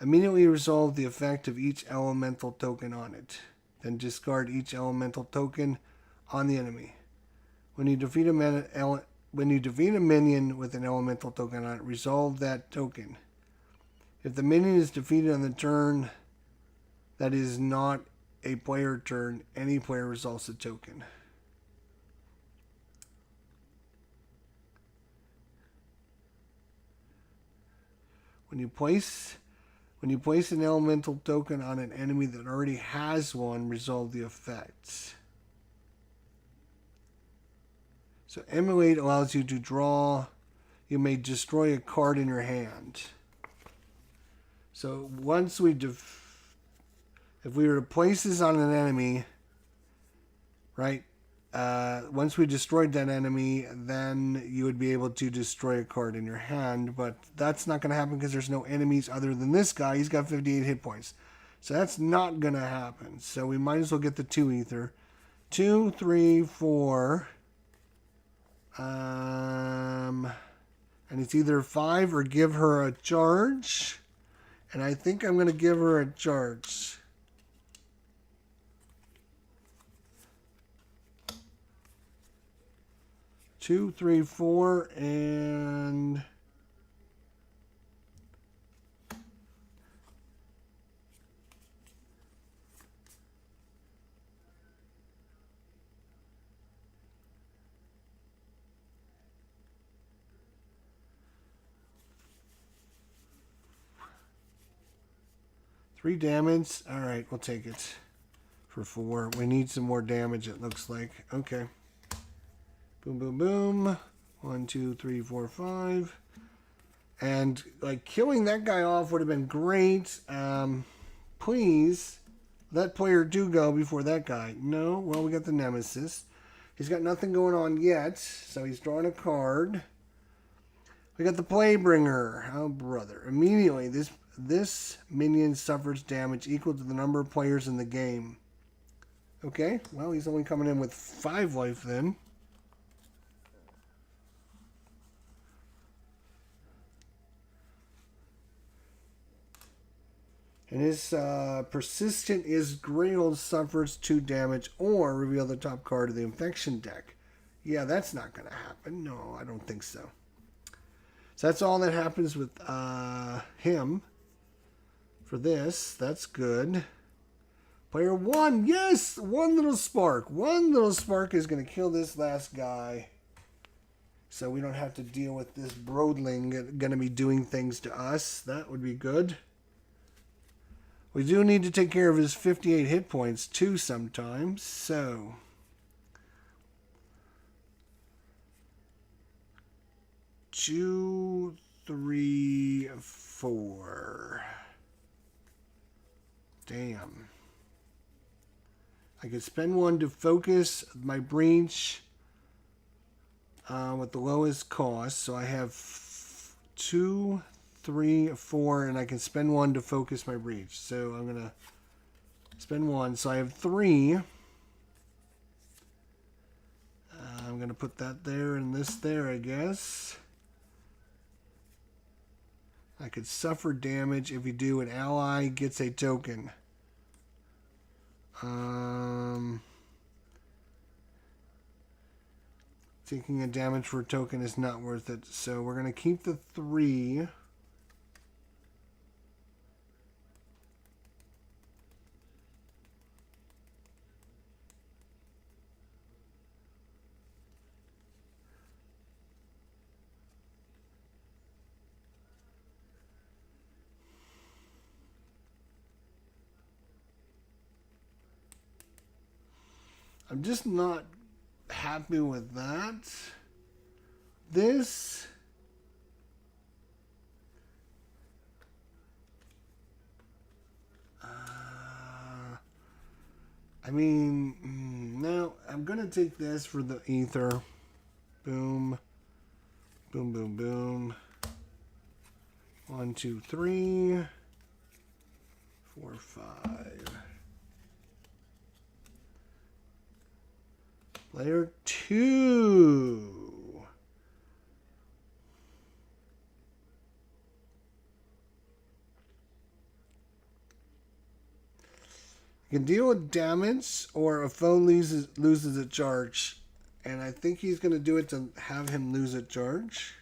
[SPEAKER 1] immediately resolve the effect of each elemental token on it. Then discard each elemental token on the enemy. When you defeat a minion with an elemental token on it, resolve that token. If the minion is defeated on the turn that is not a player turn, any player resolves a token. When you place an elemental token on an enemy that already has one, resolve the effects. So emulate allows you to draw. You may destroy a card in your hand. So once we if we were to place this on an enemy, right? Once we destroyed that enemy, then you would be able to destroy a card in your hand. But that's not going to happen because there's no enemies other than this guy. He's got 58 hit points. So that's not going to happen. So we might as well get the 2 ether. 2, 3, 4. And it's either 5 or give her a charge. And I think I'm going to give her a charge. 2, 3, 4, and 3 damage. All right, we'll take it for 4. We need some more damage, it looks like. Okay. Boom, boom, boom. 1, 2, 3, 4, 5. And, like, killing that guy off would have been great. Please, let player 2 go before that guy. No? Well, we got the Nemesis. He's got nothing going on yet, so he's drawing a card. We got the Playbringer. Oh, brother. Immediately, this minion suffers damage equal to the number of players in the game. Okay, well, he's only coming in with 5 life then. And his persistent is Grail suffers 2 damage or reveal the top card of the infection deck. Yeah, that's not going to happen. No, I don't think so. So that's all that happens with him for this. That's good. Player 1, yes! One little spark. One little spark is going to kill this last guy. So we don't have to deal with this Broodling going to be doing things to us. That would be good. We do need to take care of his 58 hit points too sometimes. So 2, 3, 4. Damn. I could spend 1 to focus my breach with the lowest cost. So I have 2, 3, 4, and I can spend 1 to focus my breach. So I'm going to spend 1. So I have 3. I'm going to put that there and this there, I guess. I could suffer damage if you do. An ally gets a token. Taking a damage for a token is not worth it. So we're going to keep the 3. I'm just not happy with that. This I mean, no, I'm gonna take this for the ether. Boom, boom, boom, boom. 1, 2, 3, 4, 5. Player 2. You can deal with damage or a foe loses a charge. And I think he's going to do it to have him lose a charge.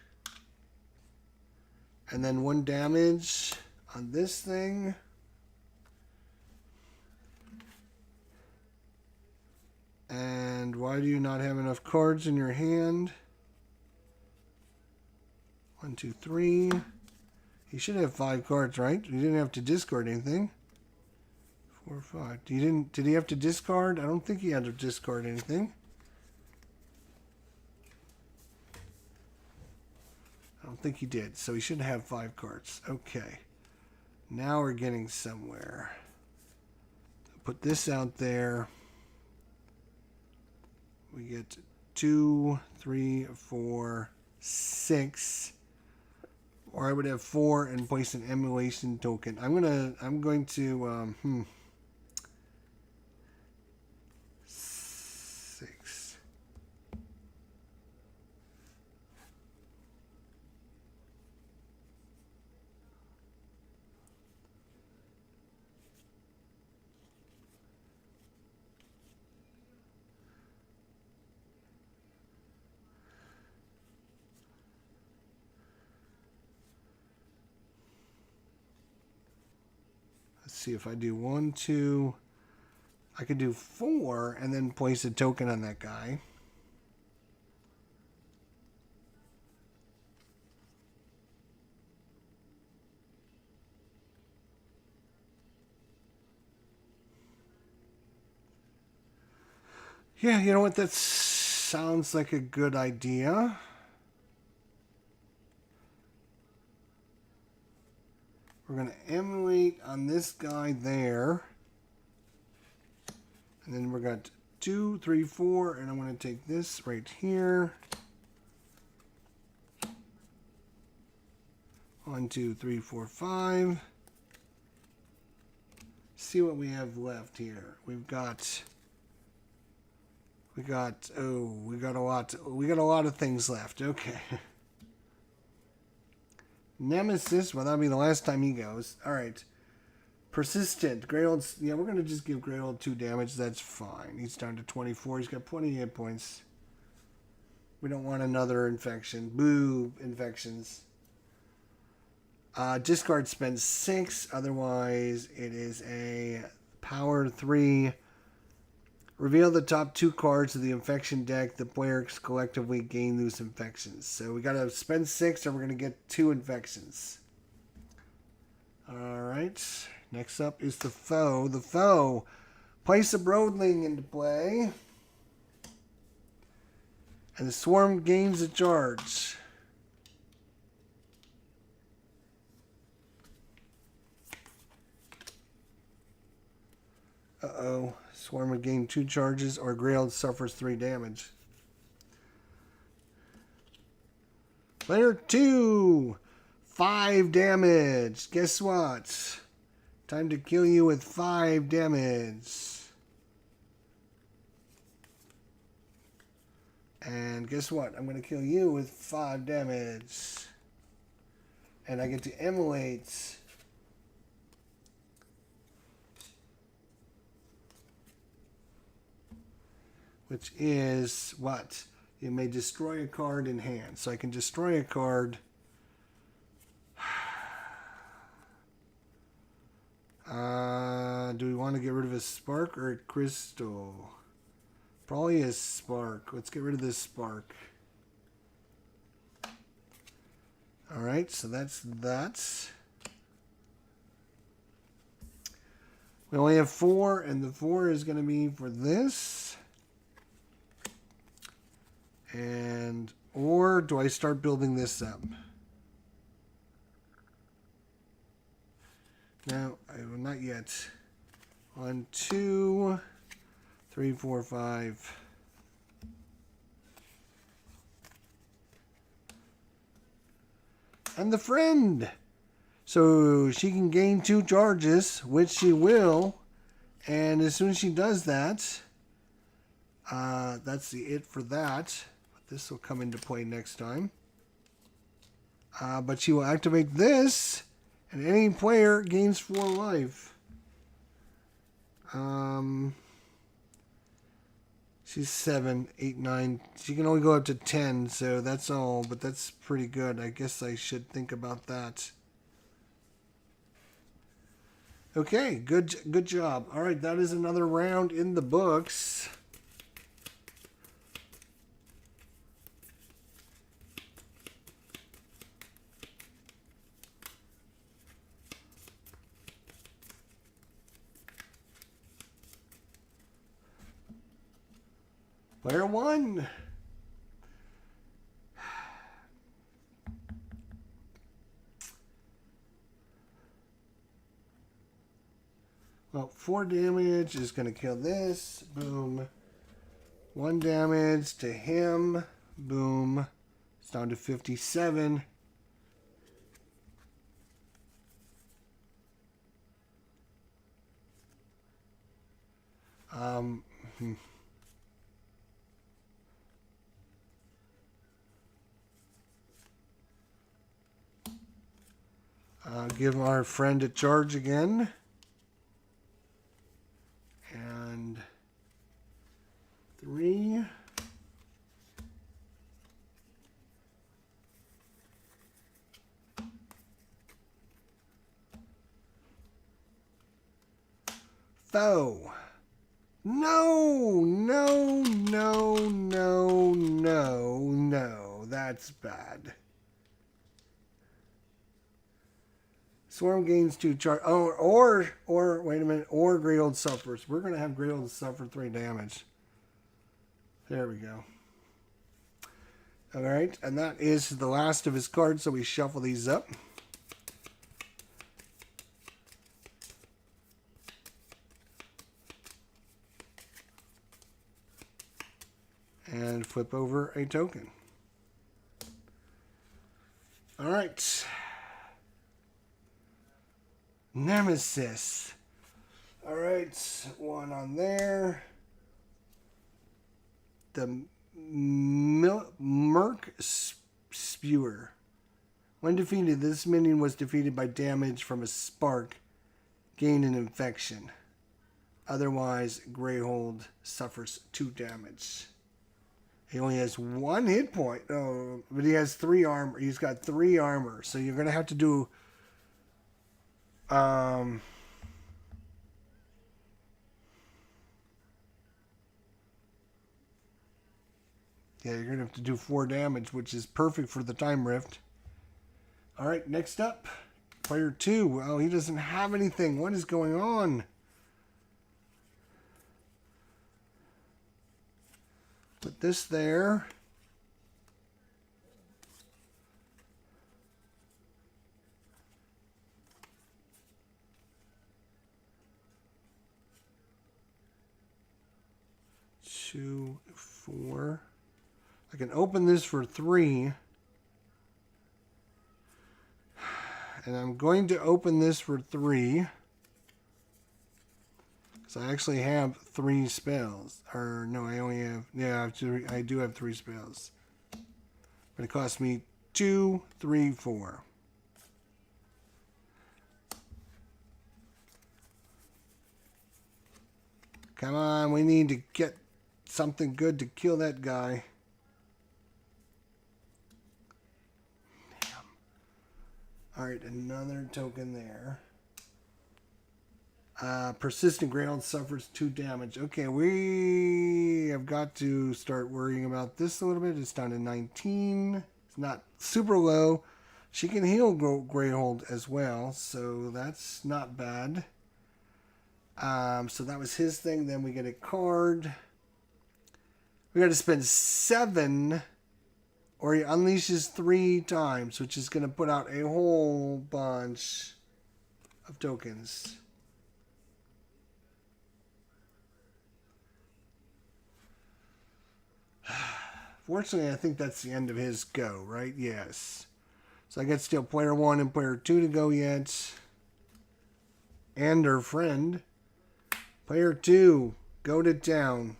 [SPEAKER 1] And then 1 damage on this thing. And why do you not have enough cards in your hand? 1, 2, 3. He should have 5 cards, right? You didn't have to discard anything. 4, 5. Did he have to discard? I don't think he had to discard anything. I don't think he did. So he should have 5 cards. Okay. Now we're getting somewhere. Put this out there. We get 2, 3, 4, 6. Or I would have 4 and place an emulation token. I'm going to 6. Let's see if I do 1, 2. I could do 4 and then place a token on that guy. Yeah, you know what? That sounds like a good idea. We're going to emulate on this guy there. And then we've got 2, 3, 4. And I'm going to take this right here. 1, 2, 3, 4, 5. See what we have left here. We got a lot of things left. Okay. Nemesis, well, that'll be the last time he goes. All right. Persistent. Greyhold's, yeah, we're going to just give Greyhold 2 damage. That's fine. He's down to 24. He's got plenty of hit points. We don't want another infection. Boo, infections. Discard spends 6. Otherwise, it is a power 3. Reveal the top 2 cards of the infection deck. The players collectively gain those infections. So we got to spend 6 and we're going to get 2 infections. Alright. Next up is the foe. The foe. Place a Broodling into play. And the swarm gains a charge. Uh-oh. Swarm would gain 2 charges or Greyhold suffers 3 damage. Player 2. 5 damage. Guess what? Time to kill you with 5 damage. And guess what? I'm going to kill you with 5 damage. And I get to immolate. Which is what? You may destroy a card in hand. So I can destroy a card. Do we want to get rid of a spark or a crystal? Probably a spark. Let's get rid of this spark. Alright, so that's that. We only have 4, and the 4 is going to be for this. And, or do I start building this up? No, I will not yet. 1, 2, 3, 4, 5. And the friend. So she can gain 2 charges, which she will. And as soon as she does that, that's it for that. This will come into play next time. But she will activate this. And any player gains 4 life. She's 7, 8, 9. She can only go up to 10, so that's all. But that's pretty good. I guess I should think about that. Okay, good job. All right, that is another round in the books. Player 1. Well, 4 damage is going to kill this. Boom. 1 damage to him. Boom. It's down to 57. Give our friend a charge again. And 3. Foe. No, no, no, no, no, no. That's bad. Swarm gains 2 charge. Oh, or wait a minute. Or Greyhold suffers. We're going to have Greyhold suffer 3 damage. There we go. All right, and that is the last of his cards. So we shuffle these up. And flip over a token. All right. Nemesis. All right, 1 on there. The Merc Spewer. When defeated, this minion was defeated by damage from a spark. gain an infection. Otherwise, Greyhold suffers 2 damage. He only has 1 hit point. Oh, but he has 3 armor. He's got 3 armor. So you're going to have to do... yeah, you're going to have to do 4 damage, which is perfect for the time rift. Alright, next up. Player 2. Oh, he doesn't have anything. What is going on? Put this there. Two, 4. I can open this for 3. And I'm going to open this for 3. So I actually have 3 spells. Or no, I only have... Yeah, I do have 3 spells. But it costs me 2, 3, 4. Come on, we need to get something good to kill that guy. Damn. Alright, another token there. Persistent Greyhold suffers 2 damage. Okay, we have got to start worrying about this a little bit. It's down to 19. It's not super low. She can heal Greyhold as well, so that's not bad. So that was his thing. Then we get a card. We got to spend 7, or he unleashes 3 times, which is going to put out a whole bunch of tokens. Fortunately, I think that's the end of his go, right? Yes. So I get still player 1 and player 2 to go yet. And her friend. Player 2, go to town.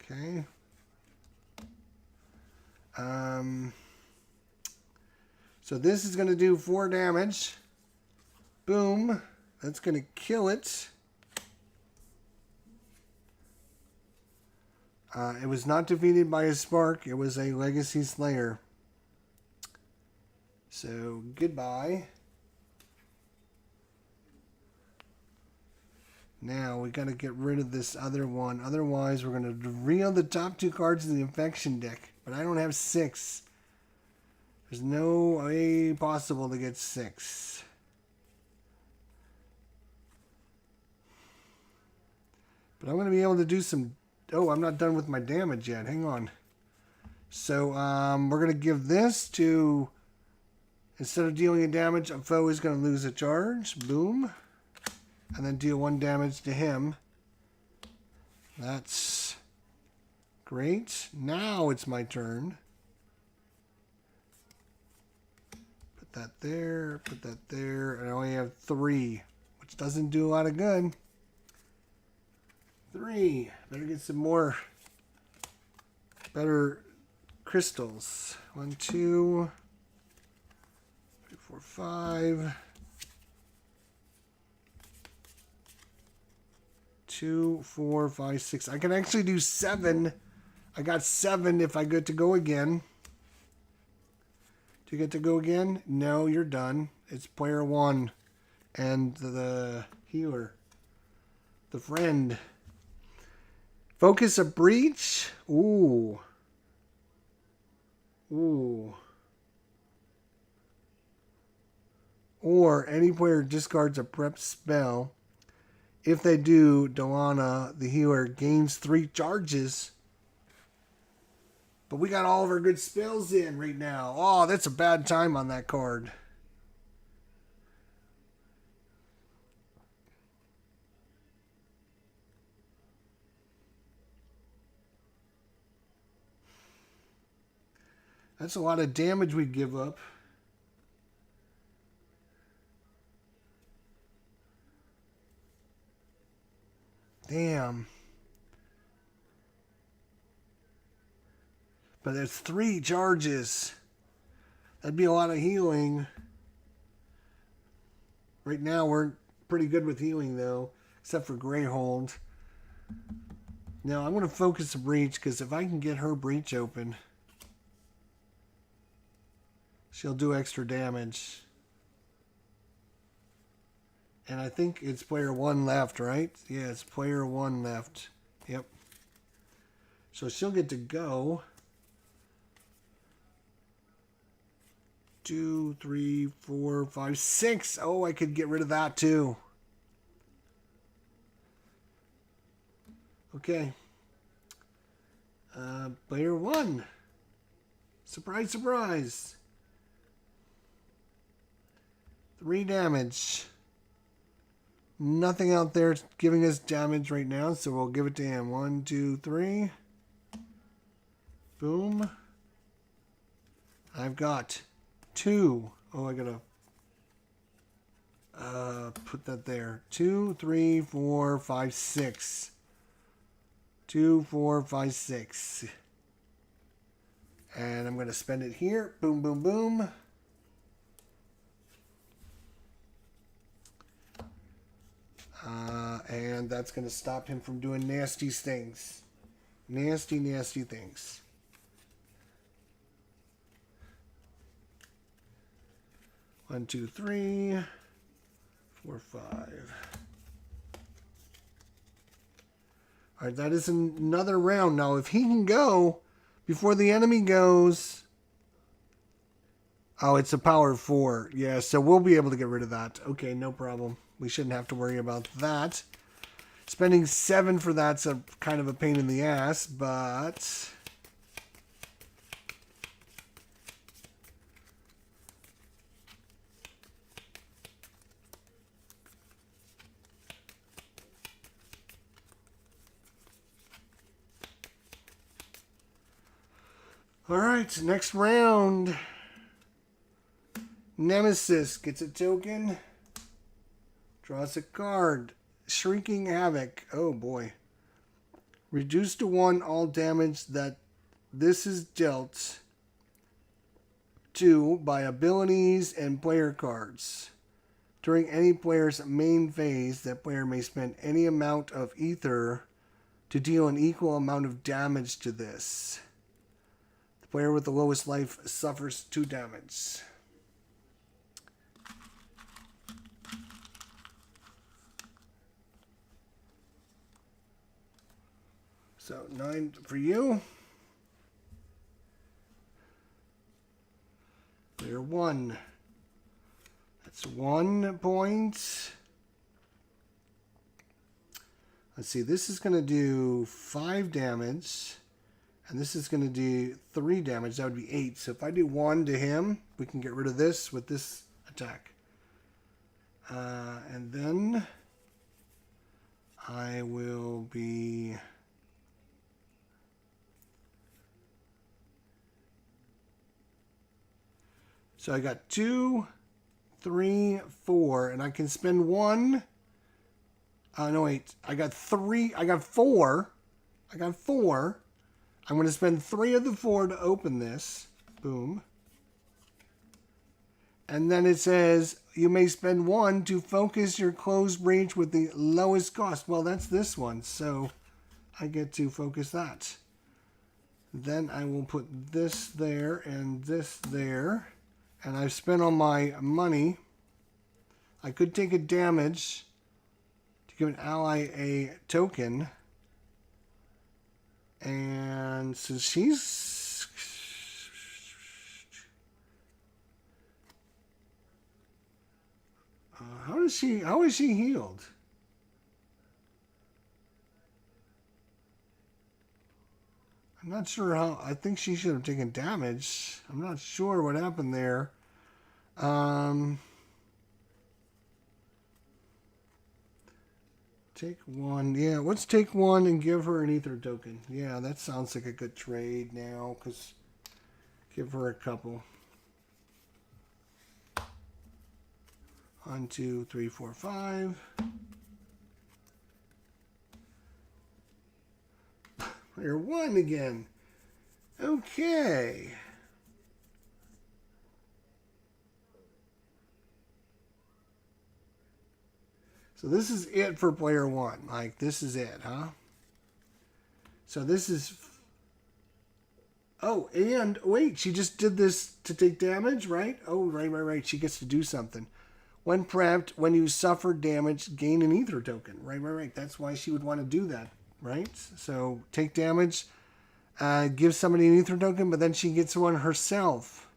[SPEAKER 1] Okay. So this is going to do 4 damage. Boom. That's going to kill it. It was not defeated by a spark. It was a Legacy Slayer. So, goodbye. Now, we got to get rid of this other one. Otherwise, we're going to reveal the top 2 cards of the Infection deck. But I don't have 6. There's no way possible to get 6. But I'm going to be able to do some... Oh, I'm not done with my damage yet. Hang on. So, we're going to give this to... Instead of dealing a damage, a foe is going to lose a charge. Boom. And then deal 1 damage to him. That's great. Now it's my turn. Put that there. Put that there. And I only have 3, which doesn't do a lot of good. 3. Better get some more better crystals. 1, 2, 3, 4, 5. 2, 4, 5, 6. I can actually do 7. I got 7 if I get to go again. Do you get to go again? No, you're done. It's player 1 and the healer. The friend. Focus a breach. Ooh. Ooh. Or any player discards a prep spell. If they do, Delana, the healer, gains 3 charges. But we got all of our good spells in right now. Oh, that's a bad time on that card. That's a lot of damage we'd give up. Damn. But there's 3 charges. That'd be a lot of healing. Right now, we're pretty good with healing, though. Except for Greyhold. Now, I'm going to focus the breach, because if I can get her breach open, she'll do extra damage. And I think it's player 1 left, right? Yeah, it's player 1 left. Yep. So she'll get to go. 2, 3, 4, 5, 6. Oh, I could get rid of that too. Okay. Player 1. Surprise, surprise. 3 damage. Nothing out there giving us damage right now, so we'll give it to him. 1, 2, 3. Boom. I've got 2. Oh, I gotta put that there. 2, 3, 4, 5, 6. 2, 4, 5, 6. And I'm gonna spend it here. Boom, boom, boom. And that's going to stop him from doing nasty things. Nasty, nasty things. One, 2, 3, 4, 5. All right, that is another round. Now, if he can go before the enemy goes... Oh, it's a power of 4. Yeah, so we'll be able to get rid of that. Okay, no problem. We shouldn't have to worry about that. Spending 7 for that's a kind of a pain in the ass, but... All right, next round. Nemesis gets a token. Draws a card. Shrieking Havoc. Oh boy. Reduce to 1 all damage that this is dealt to by abilities and player cards. During any player's main phase, that player may spend any amount of ether to deal an equal amount of damage to this. The player with the lowest life suffers 2 damage. So 9 for you. Player 1. That's 1 point. Let's see, this is going to do 5 damage. And this is going to do 3 damage. That would be 8. So if I do 1 to him, we can get rid of this with this attack. And then I will be... So I got 2, 3, 4, and I can spend 1. No, wait. I got 3. I got 4. I got 4. I'm going to spend 3 of the 4 to open this. Boom. And then it says you may spend 1 to focus your closed breach with the lowest cost. Well, that's this one. So I get to focus that. Then I will put this there and this there. And I've spent all my money. I could take a damage to give an ally a token. And since she's... how is she healed? I'm not sure how. I think she should have taken damage. I'm not sure what happened there. Take 1. Yeah, let's take 1 and give her an ether token. Yeah, that sounds like a good trade now, because give her a couple. 1, 2, 3, 4, 5. Player 1 again. Okay. So this is it for player one. Like, this is it, huh? So this is... Oh, and wait, she just did this to take damage, right? Oh, right. She gets to do something. When prepped, when you suffer damage, gain an ether token. Right. That's why she would want to do that, right? So take damage, give somebody an ether token, but then she gets one herself.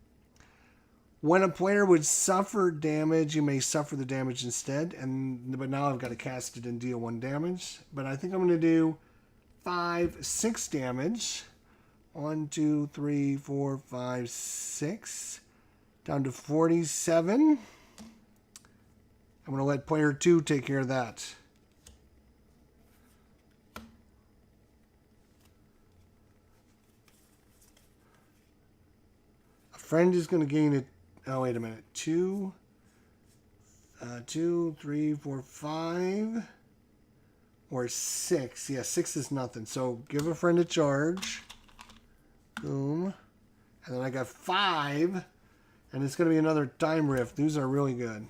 [SPEAKER 1] When a player would suffer damage, you may suffer the damage instead. But now I've got to cast it and deal 1 damage. But I think I'm going to do 6 damage. 1, 2, 3, 4, 5, 6. Down to 47. I'm going to let player 2 take care of that. A friend is going to gain it. Oh, wait a minute. 2, 3, 4, 5, or 6. Yeah, 6 is nothing. So give a friend a charge. Boom. And then I got 5. And it's going to be another time rift. These are really good.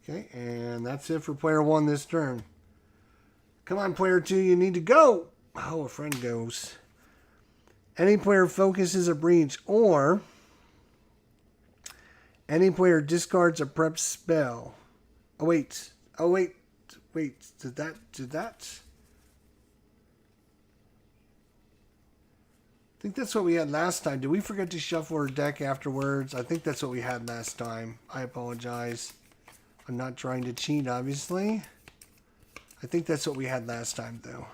[SPEAKER 1] Okay, and that's it for player 1 this turn. Come on, player 2, you need to go. Oh, a friend goes. Any player focuses a breach, or any player discards a prep spell. Oh, wait. Did that? I think that's what we had last time. Did we forget to shuffle our deck afterwards? I think that's what we had last time. I apologize. I'm not trying to cheat, obviously. I think that's what we had last time, though.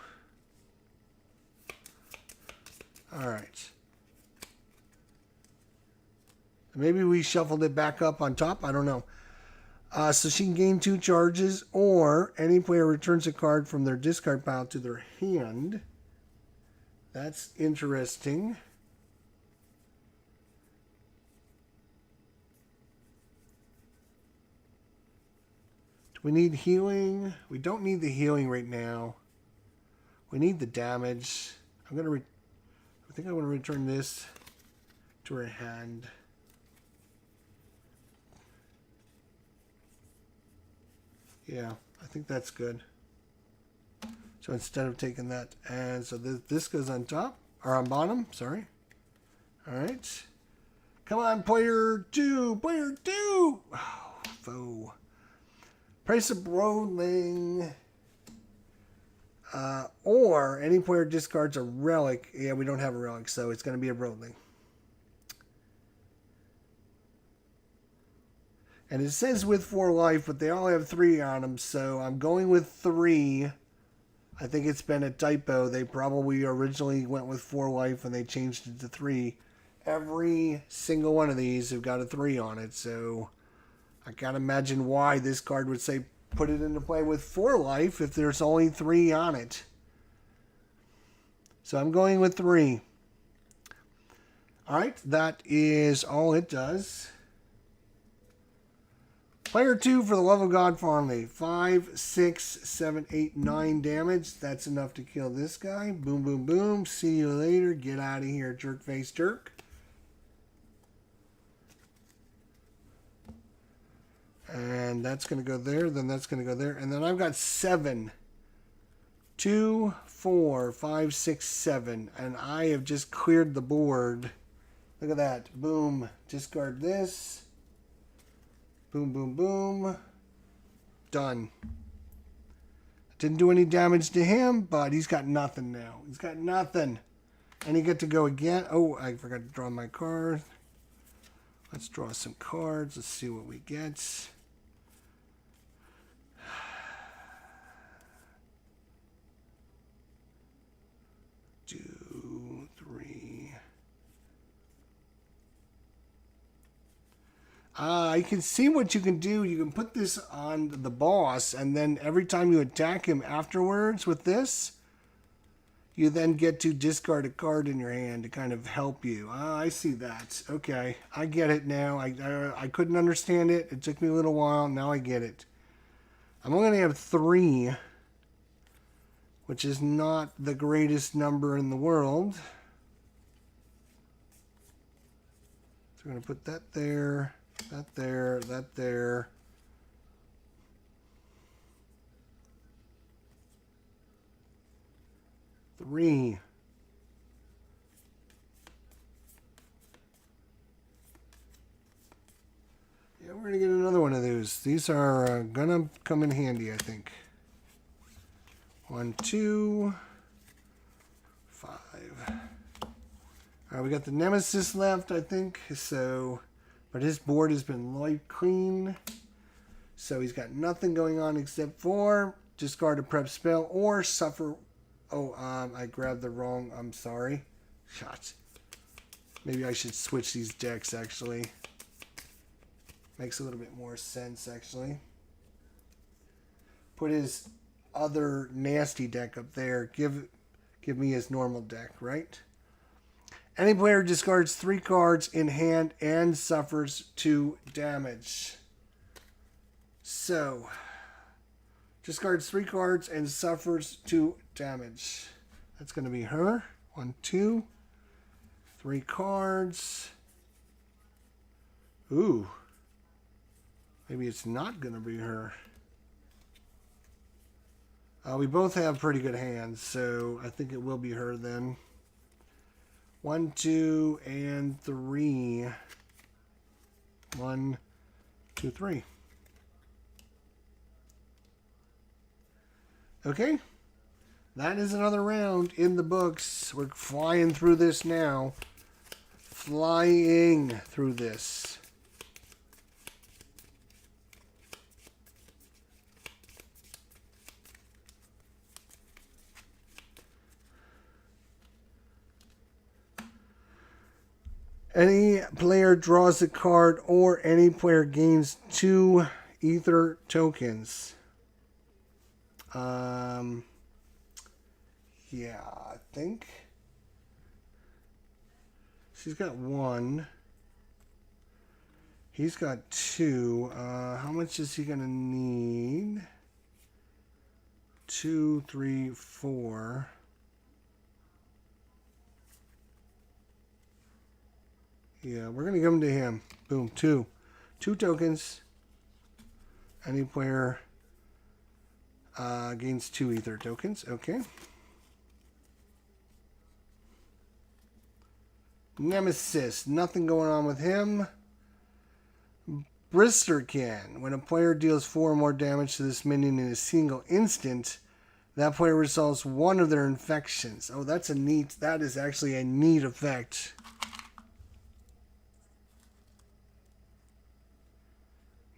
[SPEAKER 1] Alright. Maybe we shuffled it back up on top. I don't know. So she can gain 2 charges, or any player returns a card from their discard pile to their hand. That's interesting. Do we need healing? We don't need the healing right now. We need the damage. I think I want to return this to her hand. Yeah, I think that's good. So instead of taking that, and so this goes on top, or on bottom, sorry. All right. Come on, player 2, player 2. Oh, foe. Price of rolling. Or any player discards a relic. Yeah, we don't have a relic, so it's going to be a rolling. And it says with 4 life, but they all have 3 on them, so I'm going with 3. I think it's been a typo. They probably originally went with 4 life and they changed it to 3. Every single one of these have got a 3 on it, so I can't imagine why this card would say put it into play with 4 life if there's only 3 on it. So I'm going with 3. Alright, that is all it does. Player 2, for the love of God, fondly. 5, 6, 7, 8, 9 damage. That's enough to kill this guy. Boom, boom, boom. See you later. Get out of here, jerk face jerk. And that's going to go there. Then that's going to go there. And then I've got 7. 2, 4, 5, 6, 7. And I have just cleared the board. Look at that. Boom. Discard this. Boom, boom, boom. Done. Didn't do any damage to him, but he's got nothing now. He's got nothing. And he get to go again. Oh, I forgot to draw my card. Let's draw some cards. Let's see what we get. Two, 3. You can see what you can do. You can put this on the boss, and then every time you attack him afterwards with this, you then get to discard a card in your hand to kind of help you. I see that. Okay, I get it now. I couldn't understand it. It took me a little while. Now I get it. I'm only going to have 3. which is not the greatest number in the world. So we're going to put that there, that there, that there. Three. Yeah, we're going to get another one of those. These are going to come in handy, I think. 1, 2, 5. All right, we got the Nemesis left, I think. So, but his board has been wiped clean. So he's got nothing going on except for discard a prep spell or suffer. Oh, I grabbed the wrong. I'm sorry. Shots. Maybe I should switch these decks, actually. Makes a little bit more sense, actually. Put his other nasty deck up there. Give me his normal deck, right? Any player discards 3 cards in hand and suffers 2 damage. So, discards 3 cards and suffers 2 damage. That's going to be her. 1, 2, 3 cards. Ooh. Maybe it's not going to be her. We both have pretty good hands, so I think it will be her then. 1, 2, and 3. 1, 2, 3. Okay. That is another round in the books. We're flying through this now. Flying through this. Any player draws a card or any player gains 2 ether tokens. Yeah, I think she's got 1. He's got 2. How much is he gonna need? 2, 3, 4. Yeah, we're gonna give them to him. Boom, 2. 2 tokens. Any player gains 2 ether tokens. Okay. Nemesis. Nothing going on with him. Bristerkin. When a player deals 4 or more damage to this minion in a single instant, that player resolves 1 of their infections. Oh, that's a neat. That is actually a neat effect.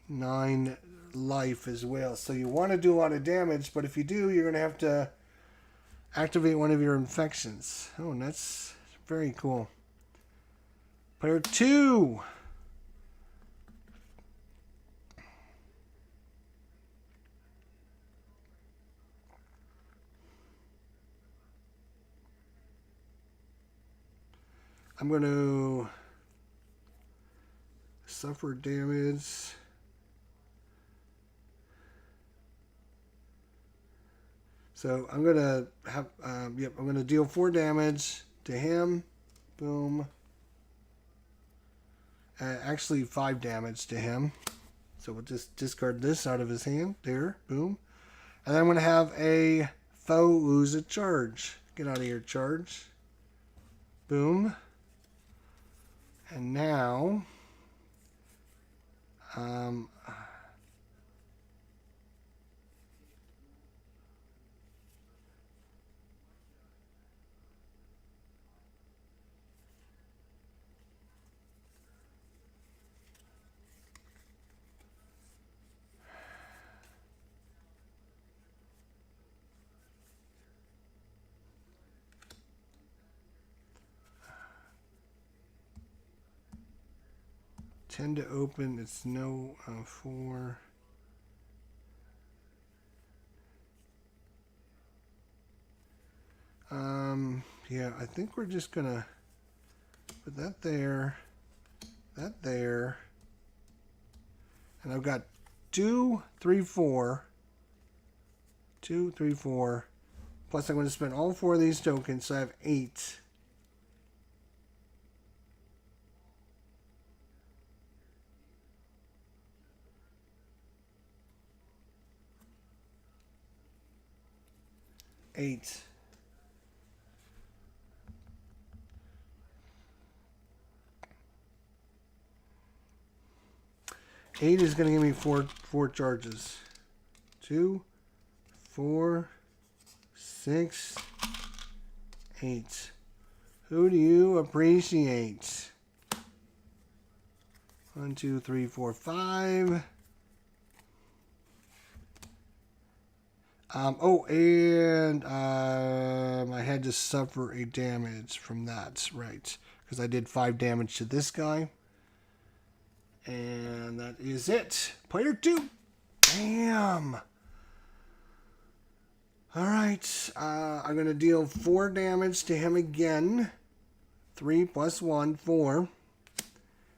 [SPEAKER 1] Nine life as well. So you want to do a lot of damage, but if you do, you're going to have to activate one of your infections. Oh, and that's very cool. Player 2. I'm going to suffer damage. So I'm going to have, I'm going to deal 4 damage to him. Boom. Actually 5 damage to him. So we'll just discard this out of his hand. There. Boom. And then I'm going to have a foe lose a charge. Get out of here, charge. Boom. And now, 10 to open. It's no 4. Yeah, I think we're just gonna put that there, that there, and I've got 2, 3, 4, 2, 3, 4, Plus, I'm going to spend all 4 of these tokens, so I have 8. Eight. Eight is going to give me four charges. 2, 4, 6, 8. Who do you appreciate? 1, 2, 3, 4, 5. I had to suffer a damage from that, right? Because I did 5 damage to this guy. And that is it. Player 2. Bam! Alright, I'm going to deal 4 damage to him again. 3 plus 1, 4.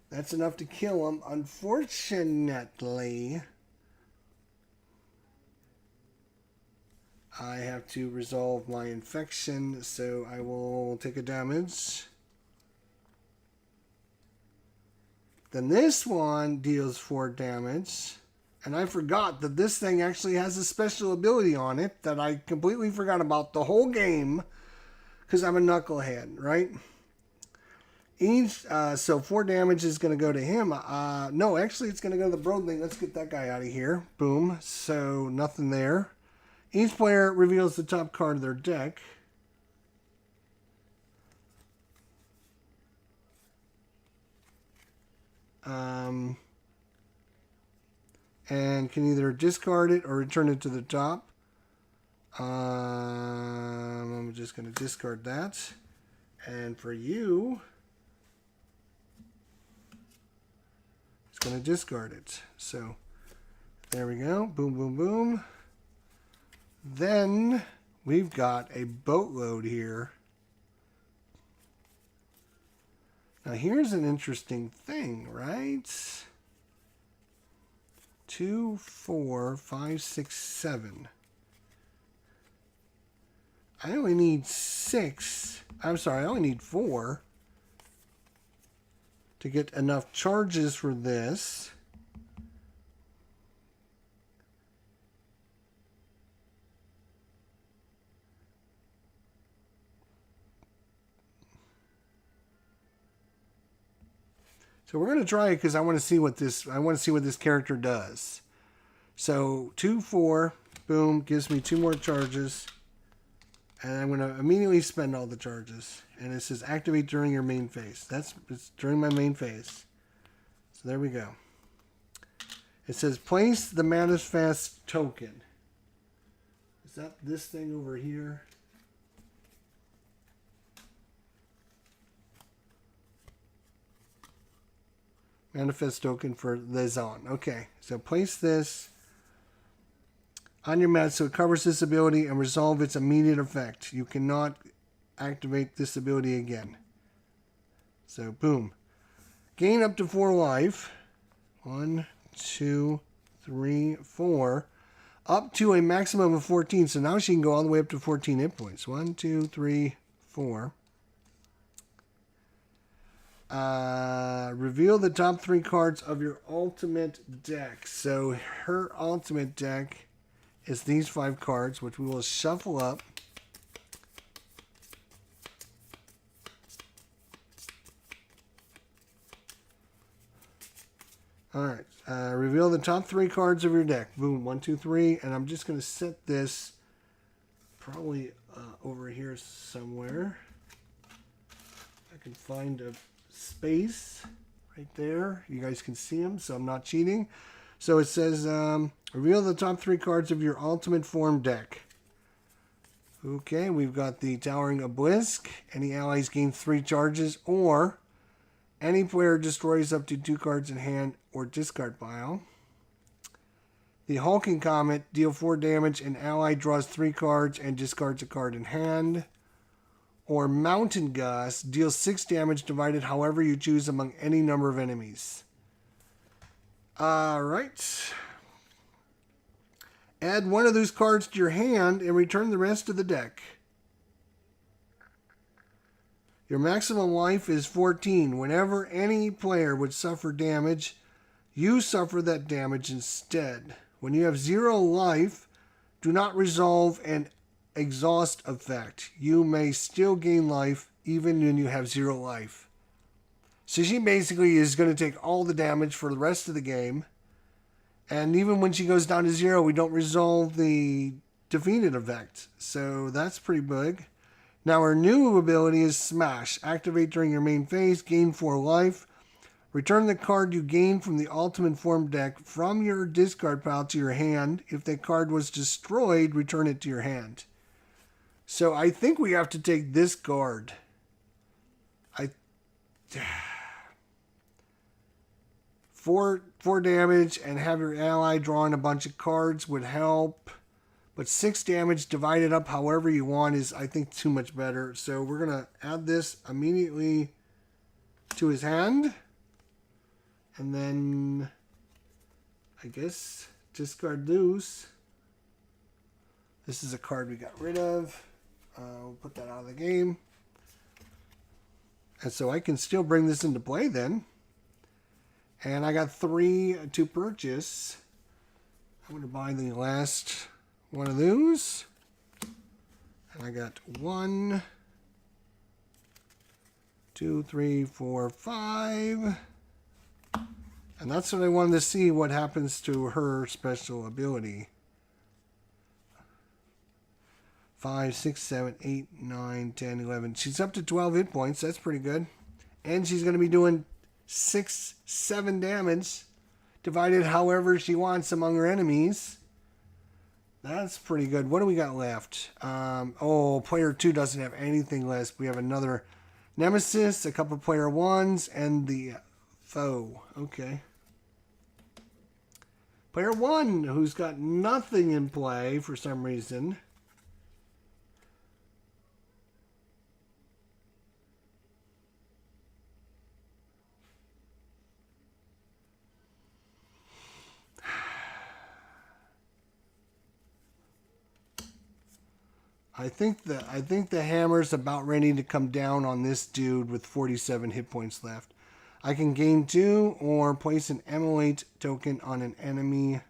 [SPEAKER 1] That's enough to kill him. Unfortunately, I have to resolve my infection, so I will take a damage. Then this one deals 4 damage. And I forgot that this thing actually has a special ability on it that I completely forgot about the whole game because I'm a knucklehead, right? So 4 damage is going to go to him. No, actually it's going to go to the Broadling. Let's get that guy out of here. Boom. So nothing there. Each player reveals the top card of their deck. And can either discard it or return it to the top. I'm just going to discard that. And for you, it's going to discard it. So there we go. Boom, boom, boom. Then we've got a boatload here. Now here's an interesting thing, right? 2, 4, 5, 6, 7. I only need 6. I'm sorry, I only need 4 to get enough charges for this. So we're going to try it because I want to see what this character does. So 2, 4, boom, gives me 2 more charges. And I'm going to immediately spend all the charges. And it says activate during your main phase. It's during my main phase. So there we go. It says place the Manifest token. Is that this thing over here? Manifest token for Leisan. Okay, so place this on your mat so it covers this ability and resolve its immediate effect. You cannot activate this ability again. So, boom. Gain up to 4 life. 1, 2, 3, 4. Up to a maximum of 14. So now she can go all the way up to 14 hit points. 1, 2, 3, 4. Reveal the top 3 cards of your ultimate deck. So her ultimate deck is these 5 cards, which we will shuffle up. Alright, reveal the top 3 cards of your deck. Boom, 1, 2, 3. And I'm just going to set this probably over here somewhere. I can find a space right there. You guys can see them, so I'm not cheating. So it says, reveal the top 3 cards of your ultimate form deck. Okay, we've got the Towering Obelisk. Any allies gain 3 charges, or any player destroys up to 2 cards in hand or discard pile. The Hulking Comet, deal 4 damage, and ally draws 3 cards and discards a card in hand. Or Mountain Gust, deals 6 damage divided however you choose among any number of enemies. Alright. Add one of those cards to your hand and return the rest to the deck. Your maximum life is 14. Whenever any player would suffer damage, you suffer that damage instead. When you have 0 life, do not resolve an exhaust effect. You may still gain life even when you have 0 life. So she basically is going to take all the damage for the rest of the game. And even when she goes down to 0, we don't resolve the defeated effect. So that's pretty big. Now her new ability is Smash. Activate during your main phase, gain 4 life. Return the card you gained from the Ultimate Form deck from your discard pile to your hand. If that card was destroyed, return it to your hand. So I think we have to take this card. Four damage and have your ally drawing a bunch of cards would help. But 6 damage divided up however you want is, I think, too much better. So we're going to add this immediately to his hand. And then, I guess, discard loose. This is a card we got rid of. We'll put that out of the game. And so I can still bring this into play then. And I got 3 to purchase. I'm going to buy the last one of those. And I got 1, 2, 3, 4, 5. And that's what I wanted to see, what happens to her special ability. 5, 6, 7, 8, 9, 10, 11. She's up to 12 hit points. That's pretty good. And she's going to be doing 6, 7 damage divided however she wants among her enemies. That's pretty good. What do we got left? Player 2 doesn't have anything left. We have another Nemesis, a couple player 1s, and the foe. Okay. Player 1, who's got nothing in play for some reason. I think the hammer's about ready to come down on this dude with 47 hit points left. I can gain 2 or place an emulate token on an enemy.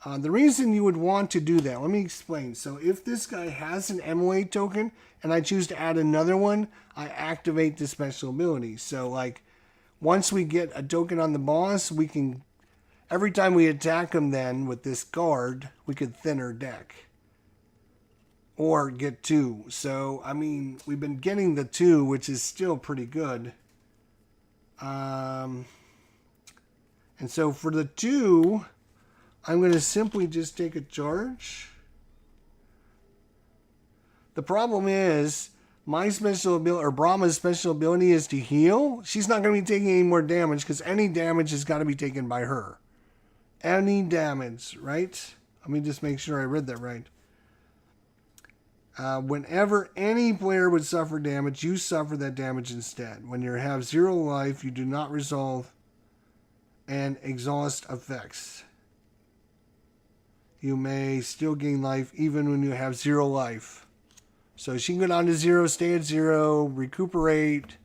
[SPEAKER 1] The reason you would want to do that, let me explain. So if this guy has an emulate token and I choose to add another one, I activate the special ability. So like once we get a token on the boss, we can, every time we attack him then with this card, we could thin her deck. Or get 2. So, I mean, we've been getting the 2, which is still pretty good. And so for the 2, I'm going to simply just take a charge. The problem is, my special ability, or Brama's special ability is to heal. She's not going to be taking any more damage because any damage has got to be taken by her. Any damage, right? Let me just make sure I read that right. Whenever any player would suffer damage, you suffer that damage instead. When you have 0 life, you do not resolve and exhaust effects. You may still gain life even when you have 0 life. So she can go down to 0, stay at 0, recuperate.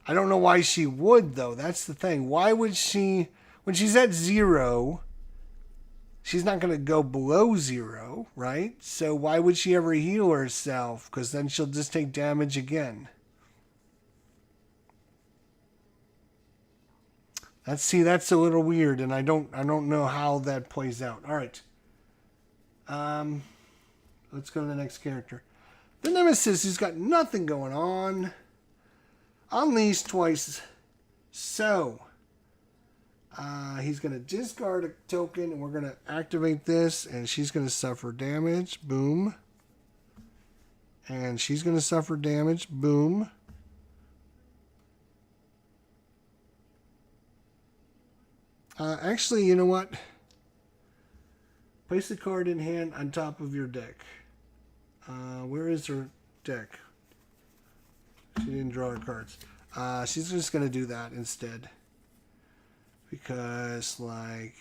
[SPEAKER 1] I don't know why she would, though. That's the thing. Why would she, when she's at 0... she's not going to go below 0, right? So why would she ever heal herself? Because then she'll just take damage again. That's a little weird, and I don't know how that plays out. All right. Let's go to the next character. The Nemesis, who's got nothing going on. Unleash twice. So he's going to discard a token, and we're going to activate this, and she's going to suffer damage. Boom. And she's going to suffer damage. Boom. Actually, you know what? Place the card in hand on top of your deck. Where is her deck? She didn't draw her cards. She's just going to do that instead. Because, like...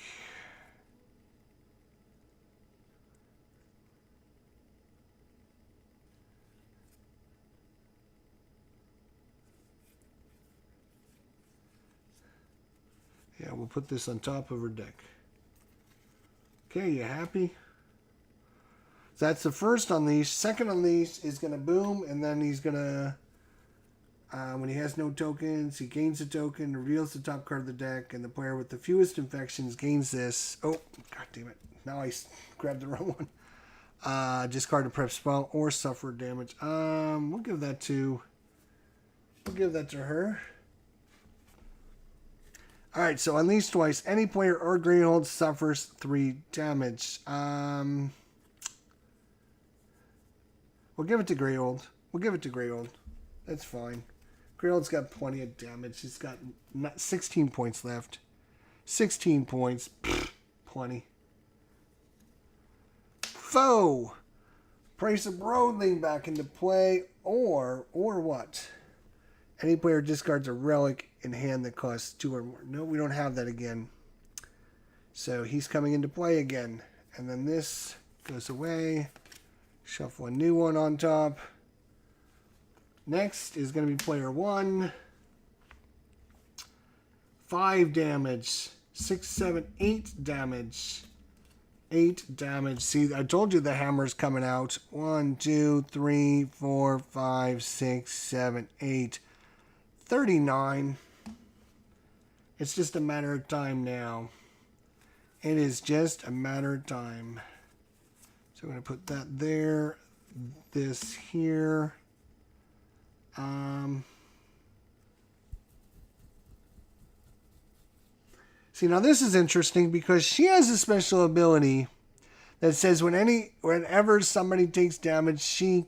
[SPEAKER 1] Yeah, we'll put this on top of her deck. Okay, you happy? That's the first unleash. Second unleash is going to boom, and then he's going to... when he has no tokens, he gains a token, reveals the top card of the deck, and the player with the fewest infections gains this. Oh, god damn it. Now I grabbed the wrong one. Discard a prep spell or suffer damage. We'll give that to her. Alright, so unleash twice. Any player or Greyhold suffers 3 damage. We'll give it to Greyhold. That's fine. Greyhold's got plenty of damage. He's got 16 points left. 16 points. Pfft, plenty. Foe. Price of Broadling back into play. Or what? Any player discards a relic in hand that costs 2 or more. No, we don't have that again. So he's coming into play again. And then this goes away. Shuffle a new one on top. Next is going to be player 1. 5 damage. 6, 7, 8 damage. 8 damage. See, I told you the hammer's coming out. 1, 2, 3, 4, 5, 6, 7, 8. 39. It's just a matter of time now. It is just a matter of time. So I'm going to put that there. This here. See, now this is interesting because she has a special ability that says whenever somebody takes damage, she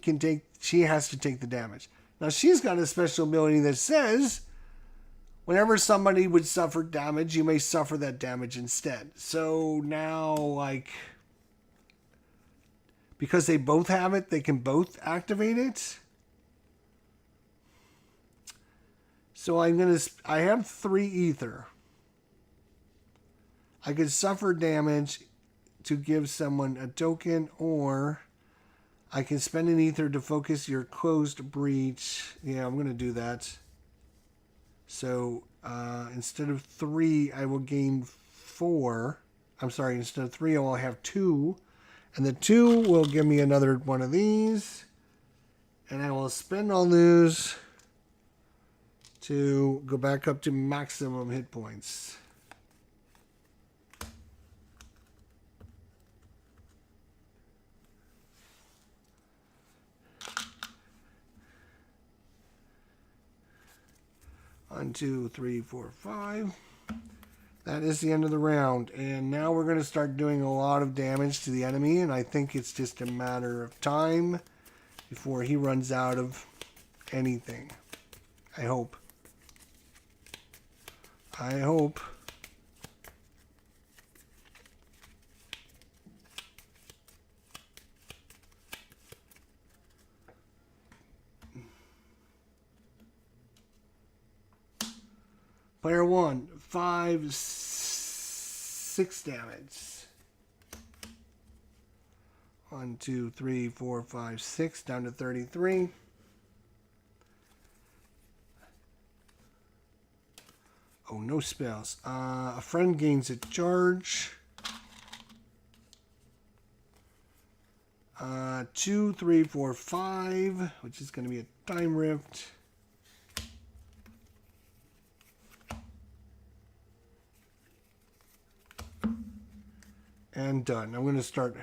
[SPEAKER 1] has to take the damage. Now she's got a special ability that says whenever somebody would suffer damage, you may suffer that damage instead. So now, like, because they both have it, they can both activate it. So I have 3 ether. I could suffer damage to give someone a token, or I can spend an ether to focus your closed breach. Yeah, I'm going to do that. So instead of 3, I will gain 4. I'm sorry, instead of 3, I will have 2. And the 2 will give me another one of these. And I will spend all those to go back up to maximum hit points. One, 2, 3, 4, 5. That is the end of the round. And now we're going to start doing a lot of damage to the enemy. And I think it's just a matter of time before he runs out of anything. I hope. I hope. Player 1, 5, 6 damage. 1, 2, 3, 4, 5, 6, down to 33. Oh, no spells. A friend gains a charge. 2, 3, 4, 5, which is going to be a time rift. And done. I'm going to start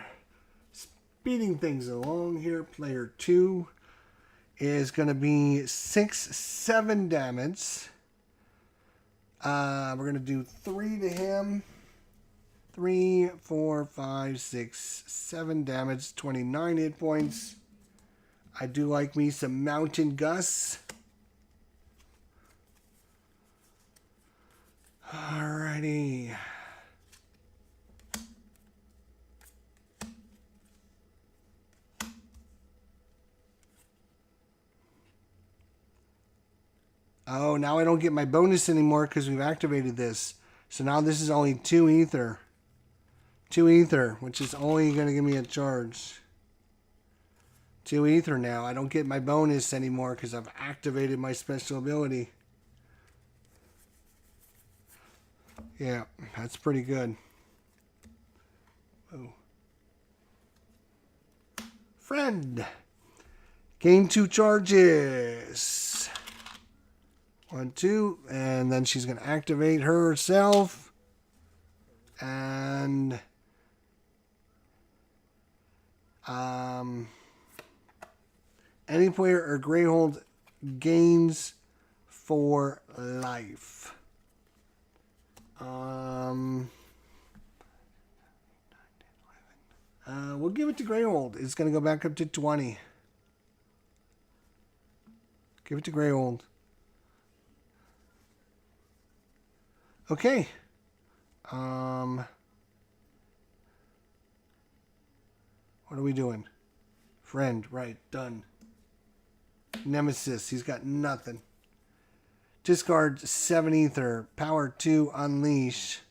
[SPEAKER 1] speeding things along here. Player 2 is going to be 6, 7 damage. We're going to do 3 to him. 3, 4, 5, 6, 7 damage. 29 hit points. I do like me some Mountain Gus. Alrighty. Oh, now I don't get my bonus anymore because we've activated this. So now this is only 2 ether. 2 ether, which is only going to give me a charge. 2 ether now. I don't get my bonus anymore because I've activated my special ability. Yeah, that's pretty good. Whoa. Friend. Gain 2 charges. 1, 2. And then she's going to activate herself. And... any player or Greyhold gains 4 life. We'll give it to Greyhold. It's going to go back up to 20. Give it to Greyhold. Okay. What are we doing? Friend, right, done. Nemesis, he's got nothing. Discard 7 ether. Power 2, unleash.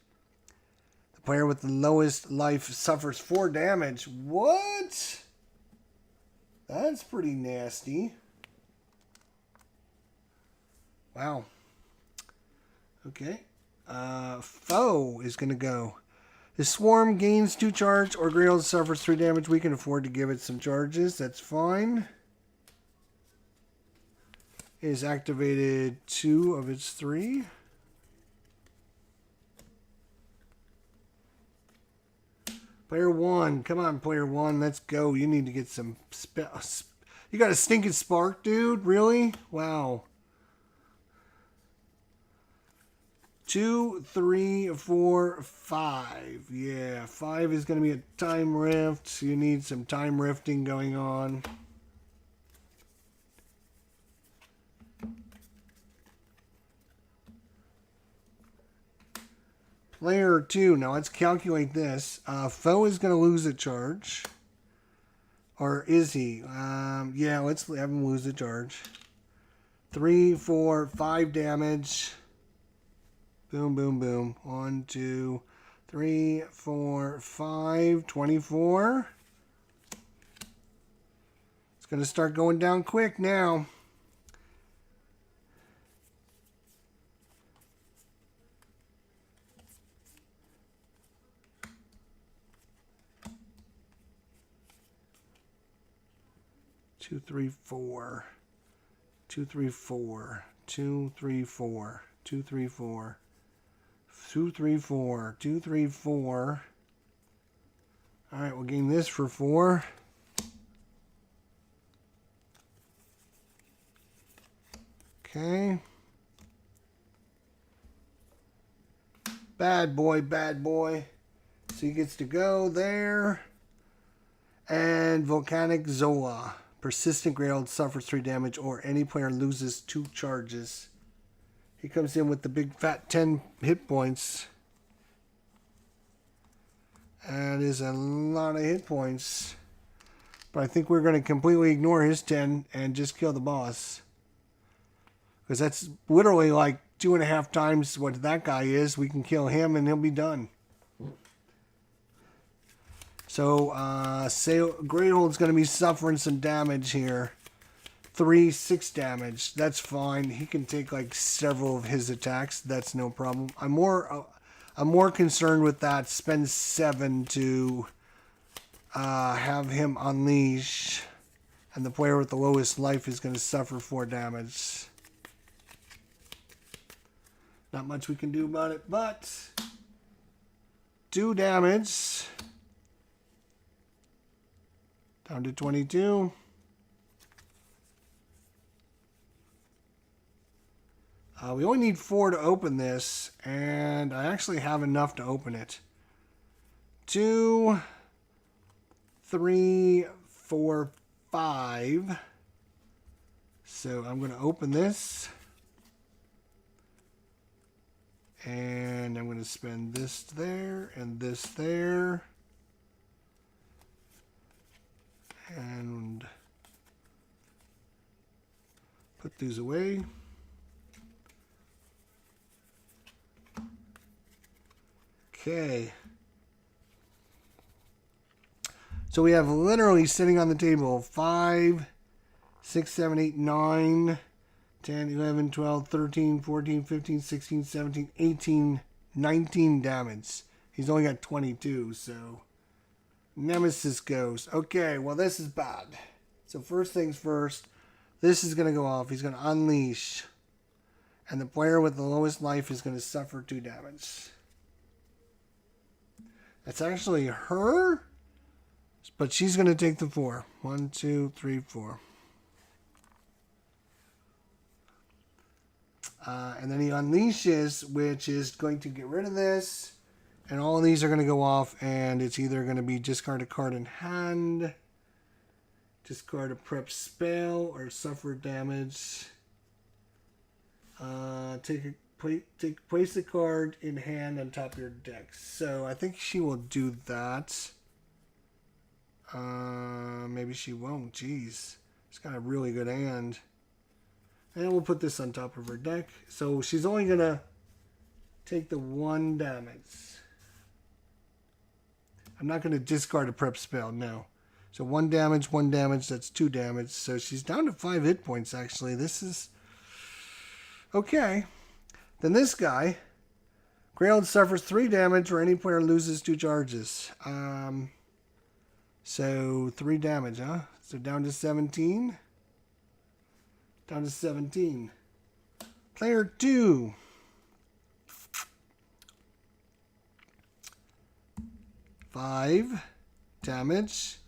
[SPEAKER 1] The player with the lowest life suffers 4 damage. What? That's pretty nasty. Wow. Okay. Foe is going to go. The swarm gains 2 charge or Greyhold suffers 3 damage. We can afford to give it some charges. That's fine. It has activated 2 of its 3. Player 1. Come on, player 1. Let's go. You need to get some spells. You got a stinking spark, dude? Really? Wow. 2, 3, 4, 5. Yeah, 5 is going to be a time rift. So you need some time rifting going on. Player 2. Now let's calculate this. Foe is going to lose a charge. Or is he? Yeah, let's have him lose a charge. 3, 4, 5 damage. Boom, boom, boom. 1, 2, 3, 4, 5. 24. It's going to start going down quick now. Two, 3, 4. 2, 3, 4. 2, 3, 4. 2, 3, 4. 2, 3, 4. 2, 3, 4. All right, we'll gain this for 4. Okay. Bad boy, bad boy. So he gets to go there. And Volcanic Zoa. Persistent Greyhold suffers 3 damage or any player loses 2 charges. He comes in with the big fat 10 hit points. That is a lot of hit points. But I think we're going to completely ignore his 10 and just kill the boss. Because that's literally like 2.5 times what that guy is. We can kill him and he'll be done. So, Greyhold's going to be suffering some damage here. 3, 6 damage. That's fine. He can take like several of his attacks. That's no problem. I'm more concerned with that. Spend 7 to have him unleash. And the player with the lowest life is going to suffer 4 damage. Not much we can do about it, but 2 damage. Down to 22. We only need 4 to open this, and I actually have enough to open it. 2, 3, 4, 5. So I'm going to open this. And I'm going to spend this there and this there. And put these away. Okay. So we have literally sitting on the table 5, 6, 7, 8, 9, 10, 11, 12, 13, 14, 15, 16, 17, 18, 19 damage. He's only got 22, so Nemesis goes. Okay, well this is bad. So first things first, this is going to go off. He's going to unleash. And the player with the lowest life is going to suffer 2 damage. That's actually her, but she's going to take the 4. 1, 2, 3, 4. And then he unleashes, which is going to get rid of this. And all of these are going to go off, and it's either going to be discard a card in hand, discard a prep spell, or suffer damage. Place the card in hand on top of your deck. So I think she will do that. Maybe she won't. Jeez. She's got a really good hand. And we'll put this on top of her deck. So she's only going to take the 1 damage. I'm not going to discard a prep spell, no. So 1 damage, 1 damage, that's 2 damage. So she's down to 5 hit points, actually. This is okay. Then this guy, Grailed suffers 3 damage or any player loses 2 charges. So 3 damage, huh? So down to 17. Down to 17. Player 2. Five damage.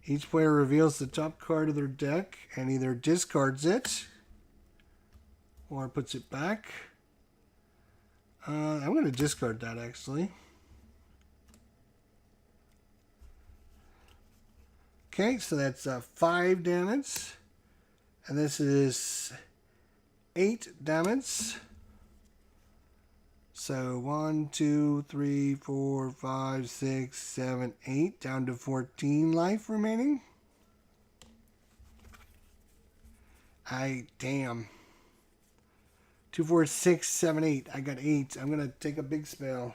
[SPEAKER 1] Each player reveals the top card of their deck and either discards it or puts it back. I'm going to discard that, actually. Okay, so that's 5 damage. And this is 8 damage. So 1, 2, 3, 4, 5, 6, 7, 8. Down to 14 life remaining. Damn. 2, 4, 6, 7, 8. I got 8. I'm going to take a big spell.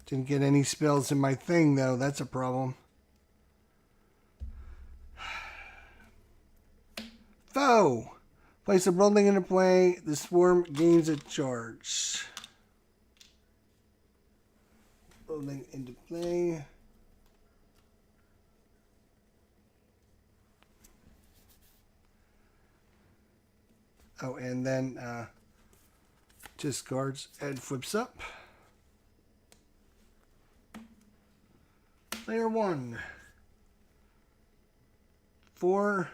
[SPEAKER 1] Didn't get any spells in my thing, though. That's a problem. Foe. Place a building into play. The swarm gains a charge. Building into play. Oh, and then discards and flips up. Player 1. 4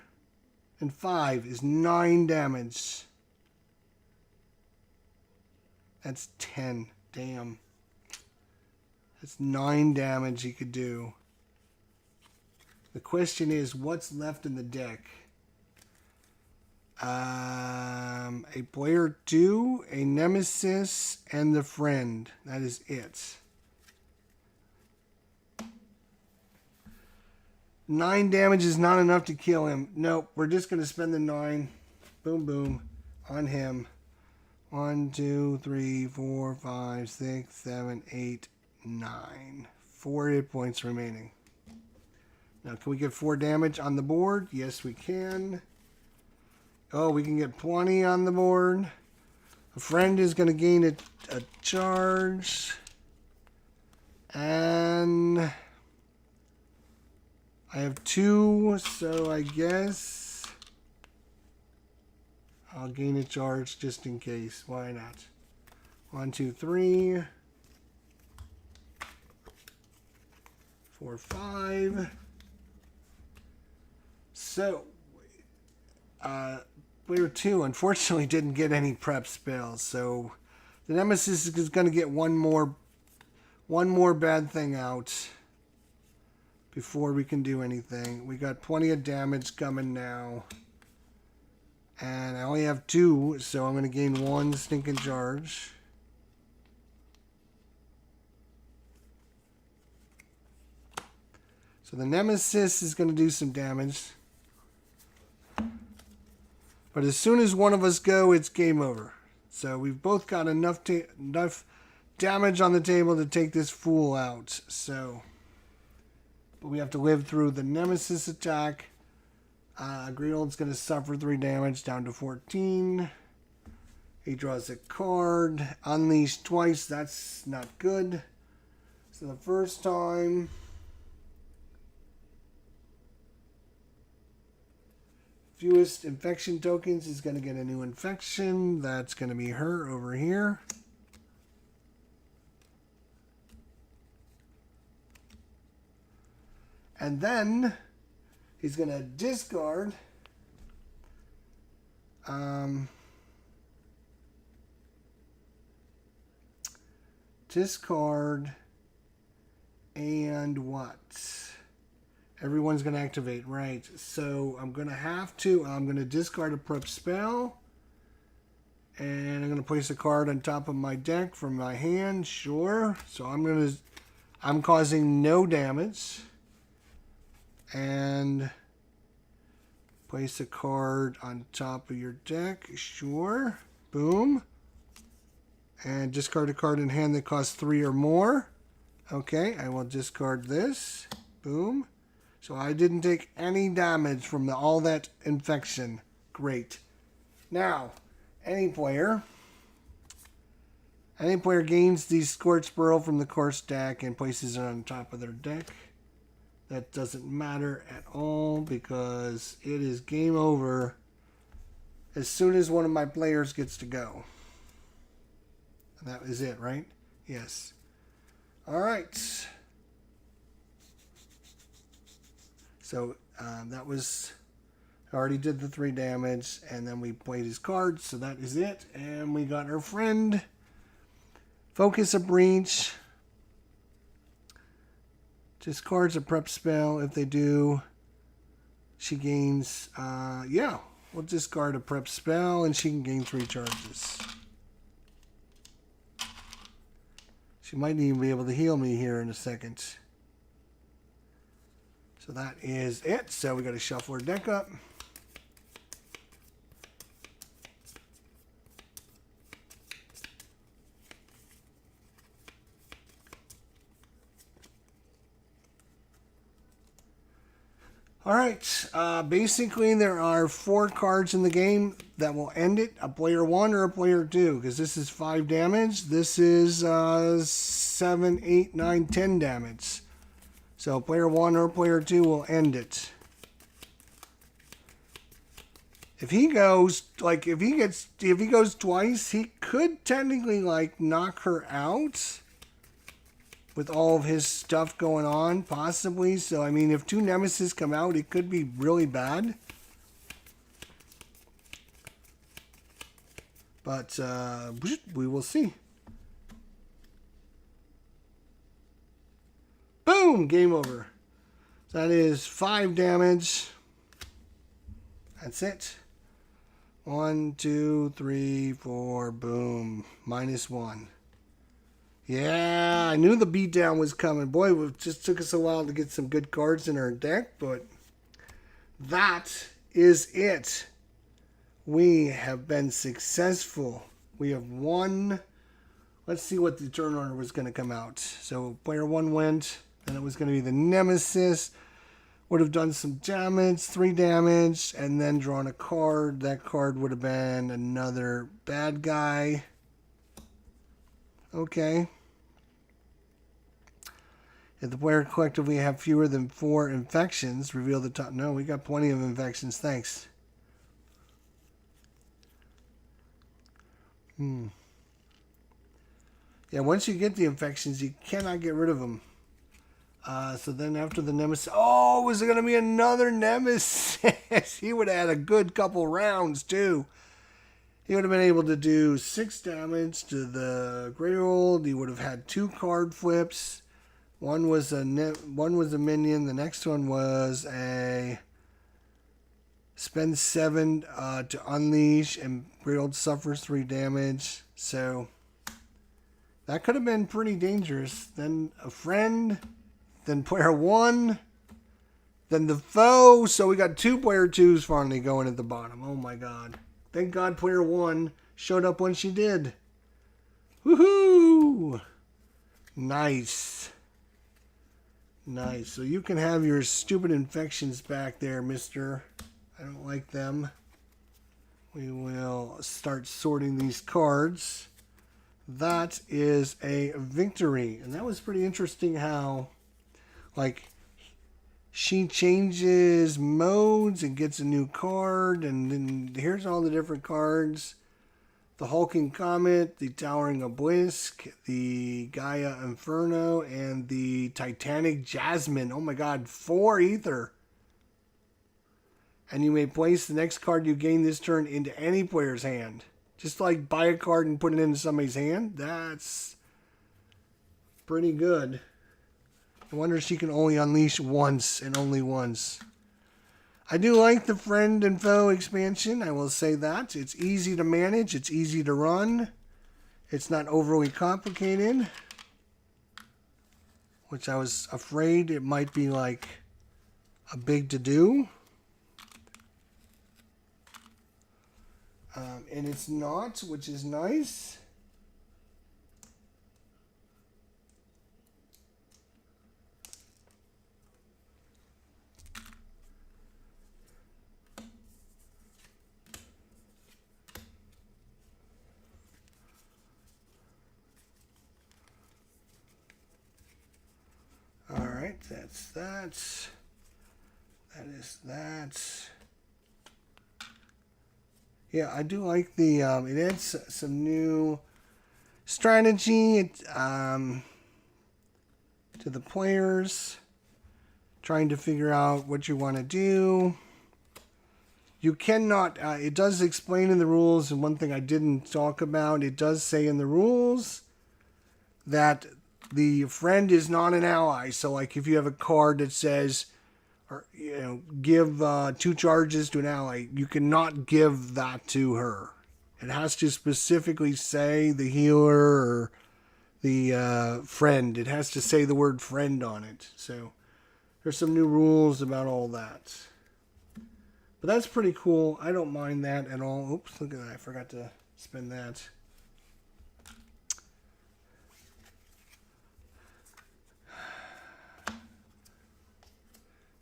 [SPEAKER 1] and 5 is 9 damage. That's 10. Damn. That's 9 damage he could do. The question is, what's left in the deck? A player 2, a nemesis, and the friend. That is it. 9 damage is not enough to kill him. Nope, we're just going to spend the 9. Boom, boom. On him. 1, 2, 3, 4, 5, 6, 7, 8, 9. 4 hit points remaining. Now, can we get 4 damage on the board? Yes, we can. Oh, we can get 20 on the board. A friend is going to gain a charge. And I have 2, so I guess I'll gain a charge just in case. Why not? 1, 2, 3, 4, 5. So, player 2 unfortunately didn't get any prep spells, so the nemesis is going to get one more bad thing out before we can do anything. We got plenty of damage coming now, and I only have 2, so I'm going to gain 1 stinking charge. So the nemesis is going to do some damage. But as soon as one of us go, it's game over. So we've both got enough damage on the table to take this fool out. So, but we have to live through the Nemesis attack. Greedold's going to suffer 3 damage down to 14. He draws a card. Unleash twice. That's not good. So the first time... Fewest infection tokens is going to get a new infection. That's going to be her over here. And then he's going to discard and what? Everyone's going to activate, right? So I'm going to discard a prep spell. And I'm going to place a card on top of my deck from my hand, sure. So I'm causing no damage. And place a card on top of your deck, sure. Boom. And discard a card in hand that costs 3 or more. Okay, I will discard this. Boom. So I didn't take any damage from all that infection. Great. Now, any player gains the Scorched Pearl from the core stack and places it on top of their deck. That doesn't matter at all because it is game over as soon as one of my players gets to go. And that is it, right? Yes. All right. So that was, I already did the 3 damage, and then we played his cards, so that is it. And we got our friend, Focus a Breach, discards a prep spell. If they do, she gains, we'll discard a prep spell, and she can gain 3 charges. She might even be able to heal me here in a second. So that is it. So we got to shuffle our deck up. All right. Basically, there are 4 cards in the game that will end it. A player 1 or a player 2. Because this is 5 damage. This is 7, 8, 9, 10 damage. So player 1 or player 2 will end it. If he goes, if he goes twice, he could technically knock her out with all of his stuff going on, possibly. So I mean, if 2 Nemesis come out, it could be really bad. But we will see. Boom! Game over. So that is 5 damage. That's it. 1, 2, 3, 4. Boom. -1. Yeah, I knew the beatdown was coming. Boy, it just took us a while to get some good cards in our deck, but that is it. We have been successful. We have won. Let's see what the turn order was going to come out. So player 1 went. And it was going to be the Nemesis. Would have done some damage, 3 damage, and then drawn a card. That card would have been another bad guy. Okay. If the player collectively have fewer than 4 infections, reveal the top. No, we got plenty of infections. Thanks. Yeah, once you get the infections, you cannot get rid of them. So then after the Nemesis... Oh, was there going to be another Nemesis? He would have had a good couple rounds, too. He would have been able to do 6 damage to the Greyold. He would have had 2 card flips. One was a minion. The next one was a... Spend 7 to unleash, and Greyold suffers 3 damage. So that could have been pretty dangerous. Then a friend... Then player 1, Then the foe. So we got 2 player 2s finally going at the bottom. Oh my god. Thank God player 1 showed up when she did. Woohoo! Nice. Nice. So you can have your stupid infections back there, mister. I don't like them. We will start sorting these cards. That is a victory. And that was pretty interesting how, like, she changes modes and gets a new card. And then here's all the different cards. The Hulking Comet, the Towering Obelisk, the Gaia Inferno, and the Titanic Jasmine. Oh my god, 4 ether. And you may place the next card you gain this turn into any player's hand. Just like buy a card and put it into somebody's hand. That's pretty good. I wonder if she can only unleash once and only once. I do like the friend and foe expansion. I will say that. It's easy to manage. It's easy to run. It's not overly complicated. Which I was afraid it might be like a big to-do. And it's not, which is nice. All right, that's that. That is that. Yeah, I do like the, it adds some new strategy to the players, trying to figure out what you want to do. You cannot, it does explain in the rules, and one thing I didn't talk about, it does say in the rules that the friend is not an ally. So like if you have a card that says, or give 2 charges to an ally, you cannot give that to her. It has to specifically say the healer or the friend. It has to say the word friend on it. So there's some new rules about all that. But that's pretty cool. I don't mind that at all. Oops, look at that. I forgot to spin that.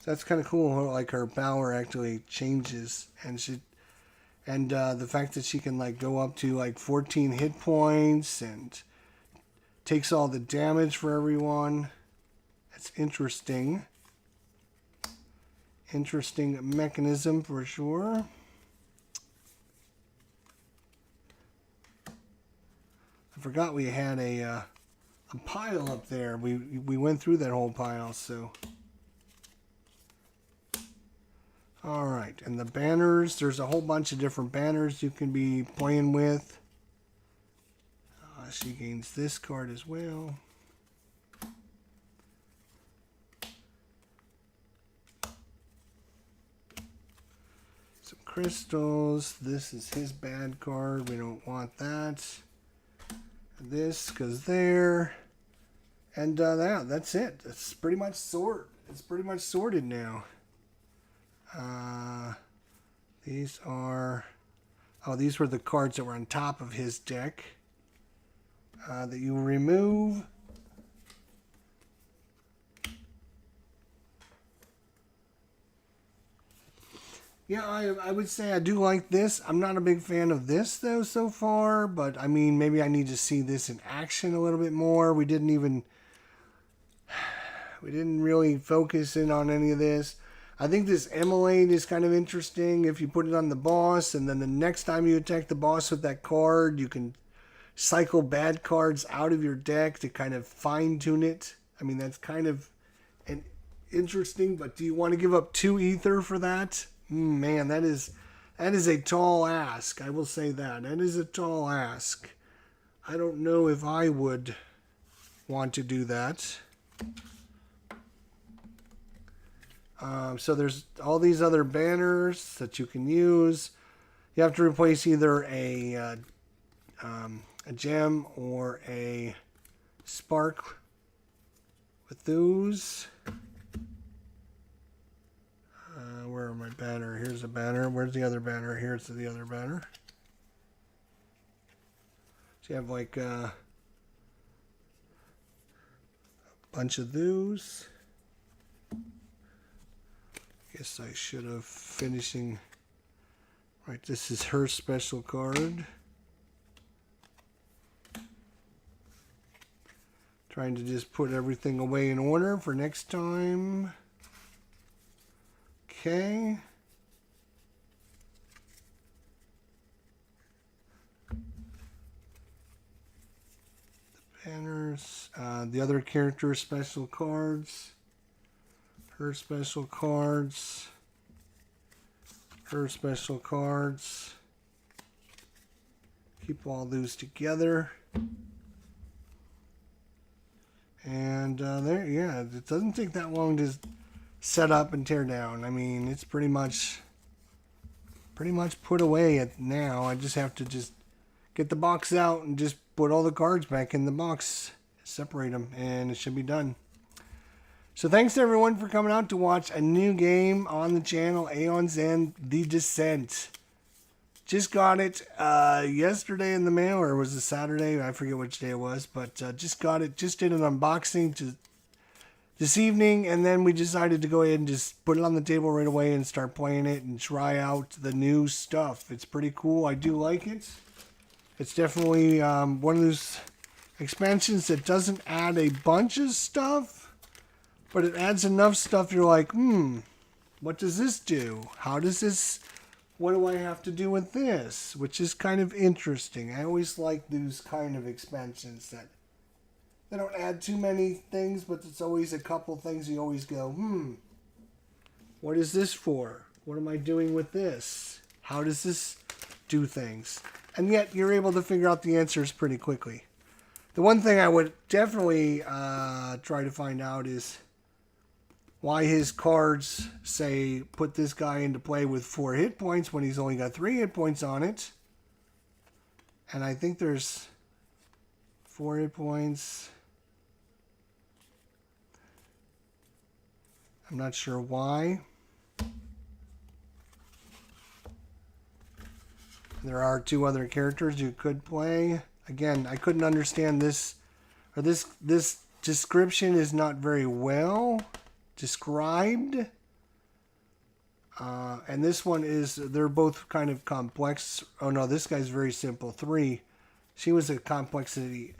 [SPEAKER 1] So that's kind of cool. Like her power actually changes, and the fact that she can like go up to like 14 hit points and takes all the damage for everyone. That's interesting. Interesting mechanism for sure. I forgot we had a pile up there. We went through that whole pile, so. All right, and the banners, there's a whole bunch of different banners you can be playing with. She gains this card as well. Some crystals. This is his bad card. We don't want that. This goes there. And that's it. It's pretty much It's pretty much sorted now. These are, these were the cards that were on top of his deck that you remove. Yeah, I would say I do like this. I'm not a big fan of this though so far, but I mean maybe I need to see this in action a little bit more. We didn't really focus in on any of this. I think this Immolate is kind of interesting if you put it on the boss, and then the next time you attack the boss with that card, you can cycle bad cards out of your deck to kind of fine-tune it. I mean, that's kind of interesting, but do you want to give up 2 ether for that? Man, that is a tall ask. I will say that. That is a tall ask. I don't know if I would want to do that. So there's all these other banners that you can use. You have to replace either a gem or a spark with those. Where are my banner? Here's a banner. Where's the other banner? Here's the other banner. So you have like a bunch of those. Guess I should have finishing. Right, this is her special card. Trying to just put everything away in order for next time. Okay. The banners. The other character special cards. Her special cards. Her special cards. Keep all those together. And there, yeah, it doesn't take that long to set up and tear down. I mean, it's pretty much put away now. I just have to get the box out and just put all the cards back in the box, separate them, and it should be done. So thanks to everyone for coming out to watch a new game on the channel, Aeon's and the Descent. Just got it yesterday in the mail, or was it Saturday? I forget which day it was, but just got it. Just did an unboxing this evening, and then we decided to go ahead and just put it on the table right away and start playing it and try out the new stuff. It's pretty cool. I do like it. It's definitely one of those expansions that doesn't add a bunch of stuff, but it adds enough stuff you're like, what does this do? How does this... What do I have to do with this? Which is kind of interesting. I always like those kind of expansions that they don't add too many things, but it's always a couple things you always go, what is this for? What am I doing with this? How does this do things? And yet you're able to figure out the answers pretty quickly. The one thing I would definitely try to find out is why his cards say put this guy into play with 4 hit points when he's only got 3 hit points on it. And I think there's 4 hit points. I'm not sure why. There are 2 other characters you could play. Again, I couldn't understand this, or this description is not very well described. And this one is, they're both kind of complex. Oh no, this guy's very simple. 3. She was a complexity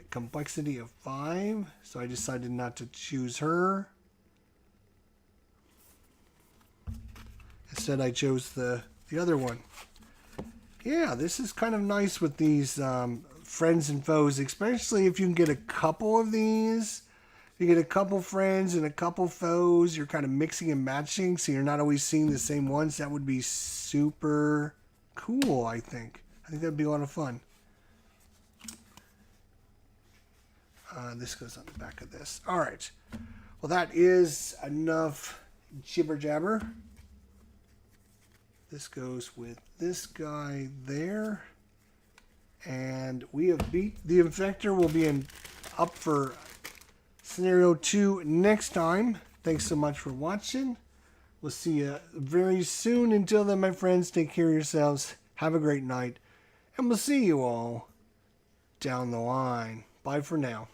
[SPEAKER 1] of 5, so I decided not to choose her. Instead I chose the other one. Yeah, this is kind of nice with these friends and foes, especially if you can get a couple of these. You get a couple friends and a couple foes. You're kind of mixing and matching, so you're not always seeing the same ones. That would be super cool, I think. I think that'd be a lot of fun. This goes on the back of this. All right. Well, that is enough jibber jabber. This goes with this guy there. And we have beat the Infector. Will be up for Scenario 2 next time. Thanks so much for watching. We'll see you very soon. Until then, my friends, take care of yourselves. Have a great night. And we'll see you all down the line. Bye for now.